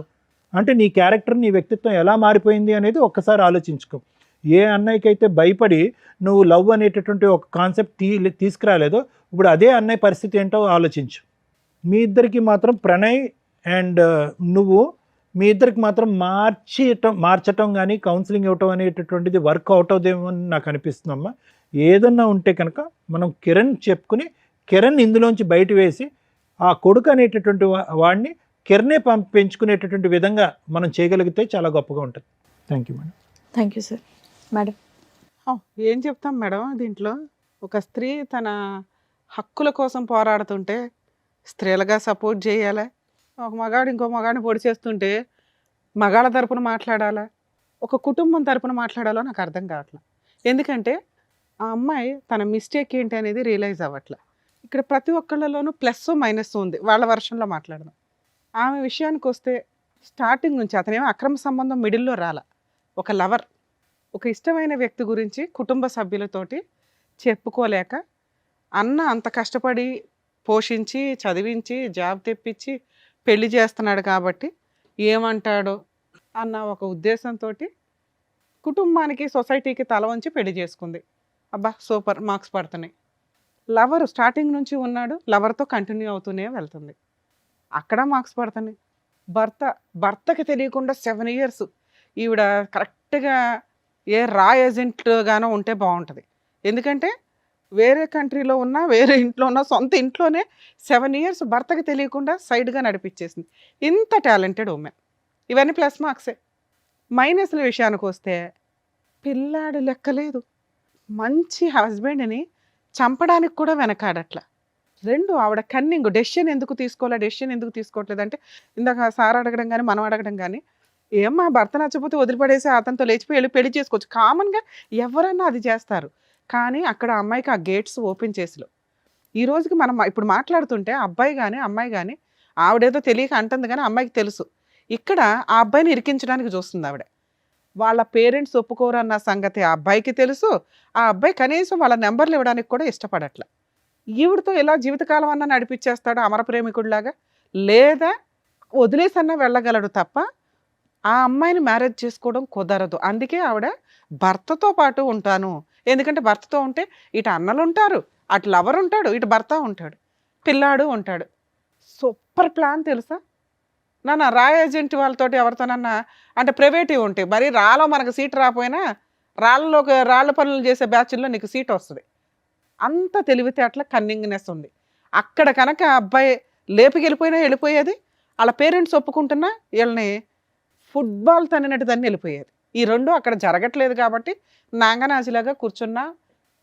అంటే నీ క్యారెక్టర్, నీ వ్యక్తిత్వం ఎలా మారిపోయింది అనేది ఒక్కసారి ఆలోచించుకో. ఏ అన్నయ్యకైతే భయపడి నువ్వు లవ్ అనేటటువంటి ఒక కాన్సెప్ట్ తీసుకురాలేదో, ఇప్పుడు అదే అన్నయ్య పరిస్థితి ఏంటో ఆలోచించు. మీ ఇద్దరికి మాత్రం ప్రణయ్ అండ్ నువ్వు మీ ఇద్దరికి మాత్రం మార్చటం కానీ కౌన్సిలింగ్ ఇవ్వటం అనేటటువంటిది వర్క్ అవుట్ అవుదేమో అని నాకు అనిపిస్తుందమ్మా. ఏదన్నా ఉంటే కనుక మనం కిరణ్ చెప్పుకుని, కిరణ్ ఇందులోంచి బయట వేసి ఆ కొడుకు అనేటటువంటి వాడిని కిరణే పెంచుకునేటటువంటి విధంగా మనం చేయగలిగితే చాలా గొప్పగా ఉంటుంది. Thank you madam. Thank you sir. Madam, ఏం చెప్తాం మేడం, దీంట్లో ఒక స్త్రీ తన హక్కుల కోసం పోరాడుతుంటే స్త్రీలుగా సపోర్ట్ చేయాలా, ఒక మగాడు ఇంకో మగాడిని పొడి చేస్తుంటే మగాళ్ళ తరపున మాట్లాడాలా, ఒక కుటుంబం తరపున మాట్లాడాలో నాకు అర్థం కావట్లేదు. ఎందుకంటే ఆ అమ్మాయి తన మిస్టేక్ ఏంటి అనేది రియలైజ్ అవ్వట్లే. ఇక్కడ ప్రతి ఒక్కళ్ళలోనూ ప్లస్ మైనస్ ఉంది. వాళ్ళ వర్షన్లో మాట్లాడదాం. ఆమె విషయానికి వస్తే స్టార్టింగ్ నుంచి అతనేమో అక్రమ సంబంధం మిడిల్లో రాల, ఒక లవర్, ఒక ఇష్టమైన వ్యక్తి గురించి కుటుంబ సభ్యులతోటి చెప్పుకోలేక అన్న అంత కష్టపడి పోషించి చదివించి జాబ్ తెప్పించి పెళ్లి చేస్తున్నాడు కాబట్టి ఏమంటాడో అన్న ఒక ఉద్దేశంతో కుటుంబానికి సొసైటీకి తల వంచి పెళ్లి చేసుకుంది. అబ్బా సూపర్, మార్క్స్ పడుతున్నాయి. లవర్ స్టార్టింగ్ నుంచి ఉన్నాడు, లవర్తో కంటిన్యూ అవుతూనే వెళ్తుంది, అక్కడ మార్క్స్ పడుతున్నాయి. భర్తకి తెలియకుండా 7 years ఈవిడ కరెక్ట్గా ఏ రా ఏజెంట్గానో ఉంటే బాగుంటుంది. ఎందుకంటే వేరే కంట్రీలో ఉన్నా, వేరే ఇంట్లో ఉన్నా, సొంత ఇంట్లోనే 7 years భర్తకి తెలియకుండా సైడ్గా నడిపించేసింది. ఇంత టాలెంటెడ్ ఉమెన్. ఇవన్నీ ప్లస్ మార్క్సే. మైనస్ల విషయానికి వస్తే పిల్లాడు లెక్కలేదు, మంచి హస్బెండ్ని చంపడానికి కూడా వెనకాడట్లా. 2 ఆవిడ కన్నింగ్, డెసిషన్ ఎందుకు తీసుకోవట్లేదు అంటే ఇందాక సార్ అడగడం కానీ మనం అడగడం కానీ, ఏమ్మా భర్త నచ్చకపోతే వదిలిపడేసి అతనితో లేచిపోయి పెళ్లి చేసుకోవచ్చు, కామన్గా ఎవరన్నా అది చేస్తారు. కానీ అక్కడ అమ్మాయికి ఆ గేట్స్ ఓపెన్ చేసిలో ఈ రోజుకి మనం ఇప్పుడు మాట్లాడుతుంటే అబ్బాయి కానీ అమ్మాయి కానీ ఆవిడేదో తెలియక అంటుంది కానీ అమ్మాయికి తెలుసు ఇక్కడ ఆ అబ్బాయిని ఇరికించడానికి చూస్తుంది ఆవిడ. వాళ్ళ పేరెంట్స్ ఒప్పుకోరన్న సంగతి ఆ అబ్బాయికి తెలుసు. ఆ అబ్బాయి కనీసం వాళ్ళ నెంబర్లు ఇవ్వడానికి కూడా ఇష్టపడట్ల. ఈవిడతో ఇలా జీవితకాలం అన్నా నడిపించేస్తాడు అమర ప్రేమికుడిలాగా, లేదా వదిలేసన్నా వెళ్ళగలడు తప్ప ఆ అమ్మాయిని మ్యారేజ్ చేసుకోవడం కుదరదు. అందుకే ఆవిడ భర్తతో పాటు ఉంటాను. ఎందుకంటే భర్తతో ఉంటే ఇటు అన్నలు ఉంటారు, అటు లవర్ ఉంటాడు, ఇటు భర్త ఉంటాడు, పిల్లాడు ఉంటాడు. సూపర్ ప్లాన్ తెలుసా నాన్న. రా ఏజెంట్ వాళ్ళతోటి ఎవరితోనన్నా అంటే ప్రైవేటివ్ ఉంటాయి, మరి రాలో మనకు సీట్ రాకపోయినా రాళ్ళ పనులు చేసే బ్యాచ్ల్లో నీకు సీట్ వస్తుంది. అంత తెలివితేటల కన్నింగ్నెస్ ఉంది అక్కడ. కనుక అబ్బాయి లేపుకెళ్ళిపోయినా వెళ్ళిపోయేది, వాళ్ళ పేరెంట్స్ ఒప్పుకుంటున్నా వీళ్ళని ఫుట్బాల్ తన్నినట్టు తన్ని వెళ్ళిపోయేది. ఈ రెండు అక్కడ జరగట్లేదు కాబట్టి నాంగనాజిలాగా కూర్చున్న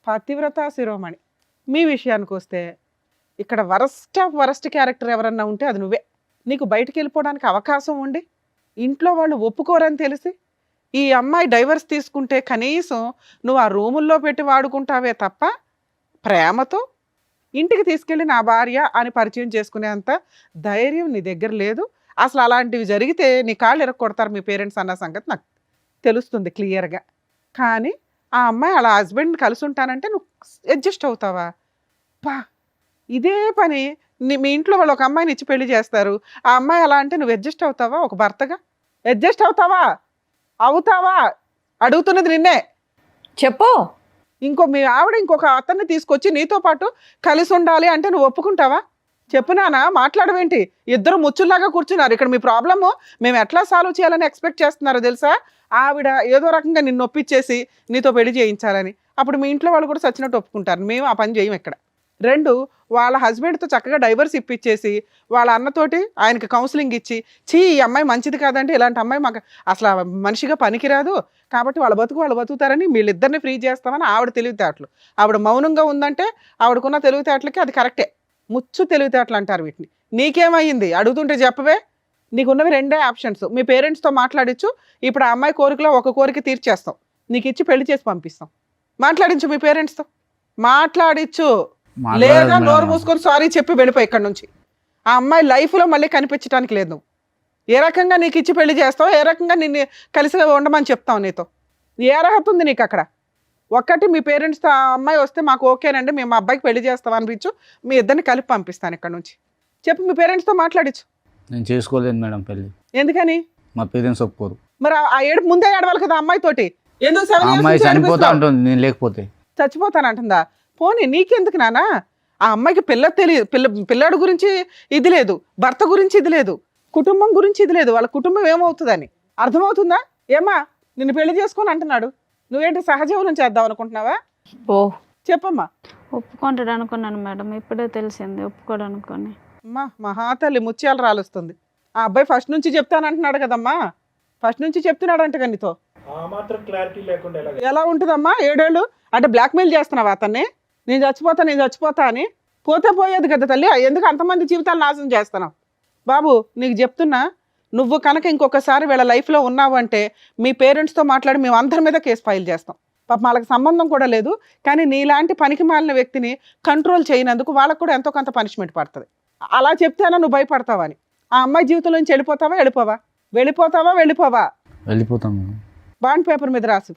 పతివ్రత శిరోమణి. మీ విషయానికి వస్తే ఇక్కడ వరస్ట్ క్యారెక్టర్ ఎవరన్నా ఉంటే అది నువ్వే. నీకు బయటికి వెళ్ళిపోవడానికి అవకాశం ఉండి ఇంట్లో వాళ్ళు ఒప్పుకోరని తెలిసి ఈ అమ్మాయి డైవర్స్ తీసుకుంటే కనీసం నువ్వు ఆ రూముల్లో పెట్టి వాడుకుంటావే తప్ప ప్రేమతో ఇంటికి తీసుకెళ్ళి నా భార్య అని పరిచయం చేసుకునేంత ధైర్యం నీ దగ్గర లేదు. అసలు అలాంటివి జరిగితే నీ కాళ్ళు ఎరగొడతారు మీ పేరెంట్స్ అన్న సంగతి నాకు తెలుస్తుంది క్లియర్గా. కానీ ఆ అమ్మాయి అలా హస్బెండ్ కలిసి ఉంటానంటే నువ్వు అడ్జస్ట్ అవుతావా? పా ఇదే పని మీ ఇంట్లో వాళ్ళు ఒక అమ్మాయిని ఇచ్చి పెళ్లి చేస్తారు, ఆ అమ్మాయి అలా అంటే నువ్వు అడ్జస్ట్ అవుతావా? ఒక భర్తగా అడ్జస్ట్ అవుతావా? అడుగుతున్నది నిన్నే. చెప్పు. మీ ఆవిడ ఇంకొక అతన్ని తీసుకొచ్చి నీతో పాటు కలిసి ఉండాలి అంటే నువ్వు ఒప్పుకుంటావా? చెప్పు నాన్న, మాట్లాడవేంటి? ఇద్దరు ముచ్చుల్లాగా కూర్చున్నారు ఇక్కడ. మీ ప్రాబ్లము మేము ఎట్లా సాల్వ్ చేయాలని ఎక్స్పెక్ట్ చేస్తున్నారో తెలుసా? ఆవిడ ఏదో రకంగా నిన్ను ఒప్పించేసి నీతో పెళ్లి చేయించాలని. అప్పుడు మీ ఇంట్లో వాళ్ళు కూడా సచ్చినట్టు ఒప్పుకుంటారు. మేము ఆ పని చేయం ఇక్కడ. 2, వాళ్ళ హస్బెండ్తో చక్కగా డైవర్స్ ఇప్పించేసి వాళ్ళ అన్నతోటి ఆయనకి కౌన్సిలింగ్ ఇచ్చి, ఈ అమ్మాయి మంచిది కాదంటే ఇలాంటి అమ్మాయి మాకు అసలు మనిషిగా పనికిరాదు కాబట్టి వాళ్ళు బతుకుతారని వీళ్ళిద్దరిని ఫ్రీ చేస్తామని ఆవిడ తెలివితేటలు. ఆవిడ మౌనంగా ఉందంటే ఆవిడకున్న తెలివితేటలకి అది కరెక్టే. ముచ్చు తెలివితేటలు అంటారు వీటిని. నీకేమైంది అడుగుతుంటే చెప్పవే. నీకున్నవి 2 ఆప్షన్స్. మీ పేరెంట్స్తో మాట్లాడించు. ఇప్పుడు ఆ అమ్మాయి కోరికలో ఒక కోరిక తీర్చేస్తాం, నీకు ఇచ్చి పెళ్లి చేసి పంపిస్తాం. మాట్లాడించు మీ పేరెంట్స్తో, మాట్లాడించు. లేదా నోరు మూసుకొని సారీ చెప్పి వెళ్ళిపోయి ఇక్కడ నుంచి. ఆ అమ్మాయి లైఫ్లో మళ్ళీ కనిపించడానికి లేదు. నువ్వు ఏ రకంగా నీకు ఇచ్చి పెళ్లి చేస్తావు, ఏ రకంగా నిన్ను కలిసి ఉండమని చెప్తావు, నీతో ఏ అర్హత ఉంది నీకు అక్కడ? ఒక్కటి మీ పేరెంట్స్తో ఆ అమ్మాయి వస్తే మాకు ఓకేనండి, మేము మా అబ్బాయికి పెళ్లి చేస్తాం అనిపించు, మీ ఇద్దరిని కలిపి పంపిస్తాను ఇక్కడ నుంచి చెప్పు. మీ పేరెంట్స్తో మాట్లాడించు. నేను చేసుకోలేదు మేడం పెళ్ళి. ఎందుకని? మా పేరెంట్స్ ఒప్పుకోరు. మరి ఆ ఏడు ముందే ఏడవాలి కదా అమ్మాయితోటి. ఎందుకు 7 years అమ్మాయి నుంచి చనిపోతా ఏడిపిస్తావు? ఉంటుంది నేను లేకపోతే. చచ్చిపోతానంటుందా? పోనీ నీకెందుకు నానా? ఆ అమ్మాయికి పిల్లాడు గురించి ఇది లేదు, భర్త గురించి ఇది లేదు, కుటుంబం గురించి ఇది లేదు. వాళ్ళ కుటుంబం ఏమవుతుందని అర్థమవుతుందా? ఏమా నిన్ను పెళ్లి చేసుకొని అంటున్నాడు, నువ్వేంటి సహజీవనం చేద్దాం అనుకుంటున్నావా? ఓ చెప్పమ్మా. ఒప్పుకుంటాడు అనుకున్నాను మేడం, ఇప్పుడే తెలిసింది ఒప్పుకోడు అనుకొని. అమ్మా మహాతల్లి ముత్యాలు రాలుస్తుంది. ఆ అబ్బాయి ఫస్ట్ నుంచి చెప్తానంటున్నాడు కదమ్మా, ఫస్ట్ నుంచి చెప్తున్నాడంట నీతో. ఎలా ఉంటుందమ్మా 7 ఏళ్ళు అంటే బ్లాక్మెయిల్ చేస్తున్నావా అతన్ని? నేను చచ్చిపోతా అని. పోతే పోయేది కదా తల్లి, ఎందుకు అంతమంది జీవితాలు నాశనం చేస్తున్నావు? బాబు నీకు చెప్తున్నా, నువ్వు కనుక ఇంకొకసారి వీళ్ళ లైఫ్లో ఉన్నావు అంటే మీ పేరెంట్స్తో మాట్లాడి మేము అందరి మీద కేసు ఫైల్ చేస్తాం. పాప వాళ్ళకి సంబంధం కూడా లేదు, కానీ నీలాంటి పనికి మాలిన వ్యక్తిని కంట్రోల్ చేయనందుకు వాళ్ళకు కూడా ఎంతో కొంత పనిష్మెంట్ పడుతుంది. అలా చెప్తేనా నువ్వు భయపడతావా అని? ఆ అమ్మాయి జీవితంలో నుంచి వెళ్ళిపోతావా? వెళ్ళిపోతాం. బాండ్ పేపర్ మీద రాసు,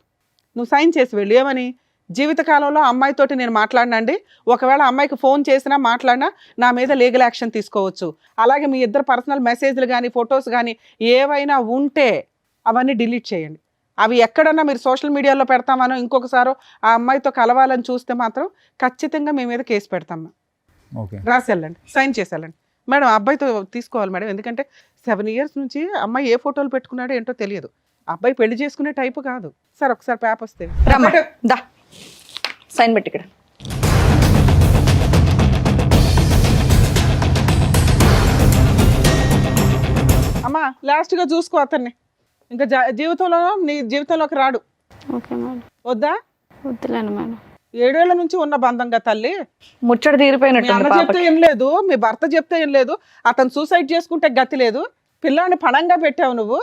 నువ్వు సైన్ చేసి వెళ్ళు. ఏమని? జీవితకాలంలో అమ్మాయితోటి నేను మాట్లాడినండి, ఒకవేళ అమ్మాయికి ఫోన్ చేసినా మాట్లాడినా నా మీద లీగల్ యాక్షన్ తీసుకోవచ్చు. అలాగే మీ ఇద్దరు పర్సనల్ మెసేజ్లు కానీ ఫొటోస్ కానీ ఏవైనా ఉంటే అవన్నీ డిలీట్ చేయండి. అవి ఎక్కడన్నా మీరు సోషల్ మీడియాలో పెడతామనో ఇంకొకసారో ఆ అమ్మాయితో కలవాలని చూస్తే మాత్రం ఖచ్చితంగా మీ మీద కేసు పెడతాం. ఓకే, రాసి వెళ్ళండి, సైన్ చేసి వెళ్ళండి మేడం. అబ్బాయితో తీసుకోవాలి మేడం, ఎందుకంటే 7 years నుంచి అమ్మాయి ఏ ఫోటోలు పెట్టుకున్నాడో ఏంటో తెలియదు. అబ్బాయి పెళ్లి చేసుకునే టైపు కాదు. సార్ ఒకసారి పేపర్ వస్తే దా సైన్ పెట్టి ఇక్కడ. అమ్మా లాస్ట్గా చూసుకో అతన్ని, ఇంకా నీ జీవితంలోకి రాడు. Okay madam. వద్దా? వద్దులేను మేడం. 7 ఏళ్ల నుంచి ఉన్న బంధంగా తల్లి. ముచ్చట మీ తీరిపోయినట్టు అన్న చెప్తే ఏం లేదు, మీ భర్త చెప్తే ఏం లేదు, అతను సూసైడ్ చేసుకుంటే గతి లేదు, పిల్లాడిని పణంగా పెట్టావు నువ్వు.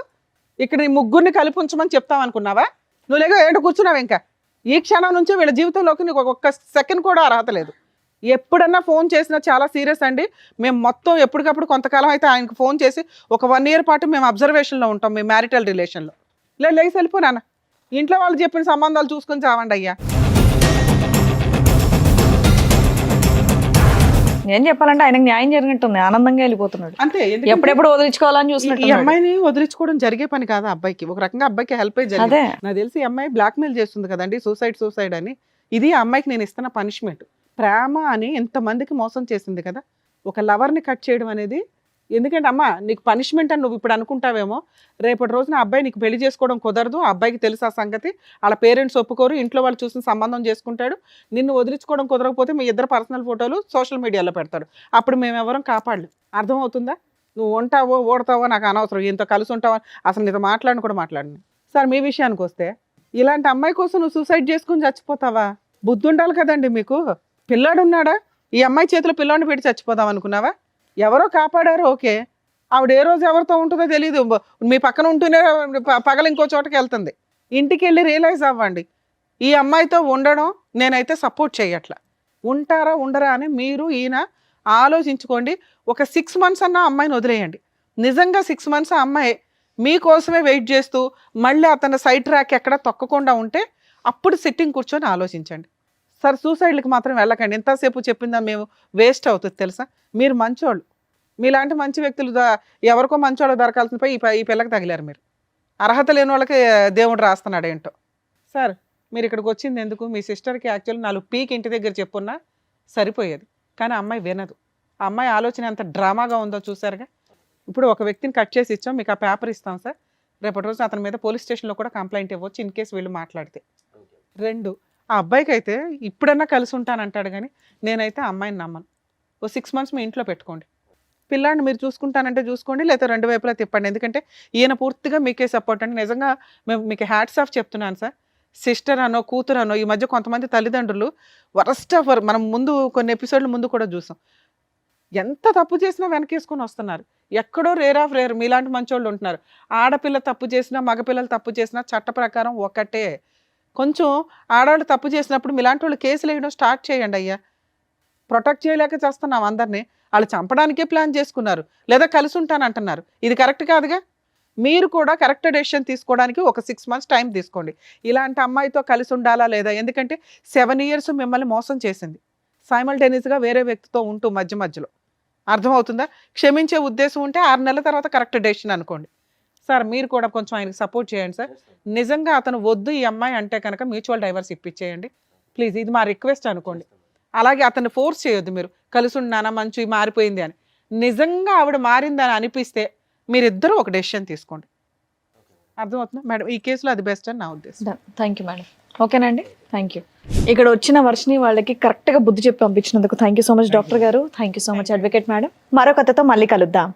ఇక్కడ ఈ ముగ్గురిని కలిపి ఉంచమని చెప్తావు అనుకున్నావా? నువ్వు లేక ఏంటో కూర్చున్నావు. ఇంకా ఈ క్షణం నుంచి వీళ్ళ జీవితంలోకి నీకు ఒక్క సెకండ్ కూడా అర్హత లేదు. ఎప్పుడన్నా ఫోన్ చేసినా చాలా సీరియస్ అండి. మేము మొత్తం ఎప్పటికప్పుడు కొంతకాలం అయితే ఆయనకు ఫోన్ చేసి ఒక 1 year పాటు మేము అబ్జర్వేషన్లో ఉంటాం, మీ మ్యారిటల్ రిలేషన్లో. లేచి వెళ్ళిపోనా, ఇంట్లో వాళ్ళు చెప్పిన సంబంధాలు చూసుకొని చావండి అయ్యా. ఏం చెప్పాలంటే ఆయనకు న్యాయం జరిగినట్టుంది, ఆనందంగా వెళ్ళిపోతున్నాడు. అంతే. ఎందుకంటే ఎప్పుడెప్పుడు వదిలించుకోవాలని ఈ చూసినట్టు. అమ్మాయిని వదిలించుకోవడం జరిగే పని కాదు అబ్బాయికి. ఒక రకంగా అబ్బాయికి హెల్ప్ అయ్యి జరిగింది. అదే నాకు తెలిసి ఈ అమ్మాయి బ్లాక్మెయిల్ చేస్తుంది కదండి, సూసైడ్ అని. ఇది ఆ అమ్మాయికి నేను ఇస్తున్న పనిష్మెంట్. ప్రేమ అని ఎంతమందికి మోసం చేసింది కదా, ఒక లవర్ని కట్ చేయడం అనేది. ఎందుకంటే అమ్మ నీకు పనిష్మెంట్ అని నువ్వు ఇప్పుడు అనుకుంటావేమో, రేపటి రోజున అబ్బాయి నీకు పెళ్లి చేసుకోవడం కుదరదు, ఆ అబ్బాయికి తెలుసు ఆ సంగతి, వాళ్ళ పేరెంట్స్ ఒప్పుకోరు, ఇంట్లో వాళ్ళు చూసిన సంబంధం చేసుకుంటాడు, నిన్ను వదిలించుకోవడం కుదరకపోతే మీ ఇద్దరు పర్సనల్ ఫోటోలు సోషల్ మీడియాలో పెడతాడు, అప్పుడు మేమెవరం కాపాడలేం. అర్థమవుతుందా? నువ్వు ఉంటావో ఓడతావో నాకు అనవసరం, ఇంత కలిసి ఉంటావో అసలు నీతో మాట్లాడిన కూడా మాట్లాడిన. సార్ మీ విషయానికి వస్తే, ఇలాంటి అమ్మాయి కోసం నువ్వు సూసైడ్ చేసుకుని చచ్చిపోతావా? బుద్ధి ఉండాలి కదండి మీకు. పిల్లాడు ఉన్నాడా? ఈ అమ్మాయి చేతిలో పిల్లాడిని పెట్టి చచ్చిపోదాం అనుకున్నావా? ఎవరో కాపాడారు, ఓకే. ఆవిడ ఏ రోజు ఎవరితో ఉంటుందో తెలియదు, మీ పక్కన ఉంటూనే పగల ఇంకో చోటకి వెళ్తుంది. ఇంటికి వెళ్ళి రియలైజ్ అవ్వండి, ఈ అమ్మాయితో ఉండడం నేనైతే సపోర్ట్ చేయట్లా. ఉంటారా ఉండరా అని మీరు ఈయన ఆలోచించుకోండి. ఒక 6 months అన్న అమ్మాయిని వదిలేయండి. నిజంగా 6 months ఆ అమ్మాయి మీకోసమే వెయిట్ చేస్తూ మళ్ళీ అతని సైడ్ ట్రాక్ ఎక్కడ తొక్కకుండా ఉంటే అప్పుడు సిట్టింగ్ కూర్చొని ఆలోచించండి. సార్ సూసైడ్కి మాత్రం వెళ్ళకండి. ఎంతసేపు చెప్పిందా మేము వేస్ట్ అవుతుంది తెలుసా. మీరు మంచోళ్ళు, మీలాంటి మంచి వ్యక్తులు ఎవరికో మంచోళ్ళు దొరకాల్సిన పోయి ఈ పిల్లకి తగిలారు. మీరు అర్హత లేని వాళ్ళకి దేవుడు రాస్తున్నాడు ఏంటో. సార్ మీరు ఇక్కడికి వచ్చింది ఎందుకు? మీ సిస్టర్కి యాక్చువల్లీ 4 పీక్ ఇంటి దగ్గర చెప్పున్నా సరిపోయేది, కానీ అమ్మాయి వినదు. ఆ అమ్మాయి ఆలోచన ఎంత డ్రామాగా ఉందో చూసారుగా. ఇప్పుడు ఒక వ్యక్తిని కట్ చేసి ఇచ్చాం, మీకు ఆ పేపర్ ఇస్తాం సార్, రేపటి రోజు అతని మీద పోలీస్ స్టేషన్లో కూడా కంప్లైంట్ ఇవ్వచ్చు ఇన్ కేసు వీళ్ళు మాట్లాడితే. 2, ఆ అబ్బాయికి అయితే ఇప్పుడన్నా కలిసి ఉంటానంటాడు, కానీ నేనైతే ఆ అమ్మాయిని నమ్మను. ఓ 6 months మీ ఇంట్లో పెట్టుకోండి, పిల్లాడిని మీరు చూసుకుంటానంటే చూసుకోండి, లేదా 2 వైపులా తిప్పండి. ఎందుకంటే ఈయన పూర్తిగా మీకే సపోర్ట్ అండి. నిజంగా మేము మీకు హ్యాట్స్ ఆఫ్ చెప్తున్నాను సార్. సిస్టర్ అనో కూతురు అనో, ఈ మధ్య కొంతమంది తల్లిదండ్రులు వరస్ట్ ఆఫ్, మనం ముందు కొన్ని ఎపిసోడ్ల ముందు కూడా చూసాం, ఎంత తప్పు చేసినా వెనకేసుకొని వస్తున్నారు. ఎక్కడో రేర్ ఆఫ్ రేర్ మీలాంటి మంచోళ్ళు ఉంటున్నారు. ఆడపిల్ల తప్పు చేసినా మగపిల్లలు తప్పు చేసినా చట్ట ప్రకారం ఒకటే. కొంచెం ఆడవాళ్ళు తప్పు చేసినప్పుడు మీలాంటి వాళ్ళు కేసులు వేయడం స్టార్ట్ చేయండి అయ్యా. ప్రొటెక్ట్ చేయలేక చేస్తున్నాం అందరినీ. వాళ్ళు చంపడానికే ప్లాన్ చేసుకున్నారు, లేదా కలిసి ఉంటానంటున్నారు. ఇది కరెక్ట్ కాదుగా. మీరు కూడా కరెక్ట్ డెసిషన్ తీసుకోవడానికి ఒక 6 months టైం తీసుకోండి. ఇలాంటి అమ్మాయితో కలిసి ఉండాలా లేదా? ఎందుకంటే 7 years మిమ్మల్ని మోసం చేసింది, సైమల్టేనియస్గా వేరే వ్యక్తితో ఉంటూ మధ్యలో. అర్థమవుతుందా? క్షమించే ఉద్దేశం ఉంటే 6 నెలల తర్వాత కరెక్ట్ డెసిషన్ అనుకోండి. సార్ మీరు కూడా కొంచెం ఆయనకి సపోర్ట్ చేయండి సార్. నిజంగా అతను వద్దు ఈ అమ్మాయి అంటే కనుక మ్యూచువల్ డైవర్స్ ఇప్పించేయండి ప్లీజ్, ఇది మా రిక్వెస్ట్ అనుకోండి. అలాగే అతన్ని ఫోర్స్ చేయొద్దు, మీరు కలిసి ఉన్నానా మంచి మారిపోయింది అని. నిజంగా ఆవిడ మారిందని అనిపిస్తే మీరిద్దరూ ఒక డెసిషన్ తీసుకోండి. అర్థమవుతుందా మేడం? ఈ కేసులో అది బెస్ట్ అని నా ఉద్దేశం. Thank you madam. ఓకేనండి, థ్యాంక్ యూ. ఇక్కడ వచ్చిన వర్షిని వాళ్ళకి కరెక్ట్గా బుద్ధి చెప్పి పంపించినందుకు thank you so much doctor గారు. Thank you so much advocate madam. మరో కథతో మళ్ళీ కలుద్దాం.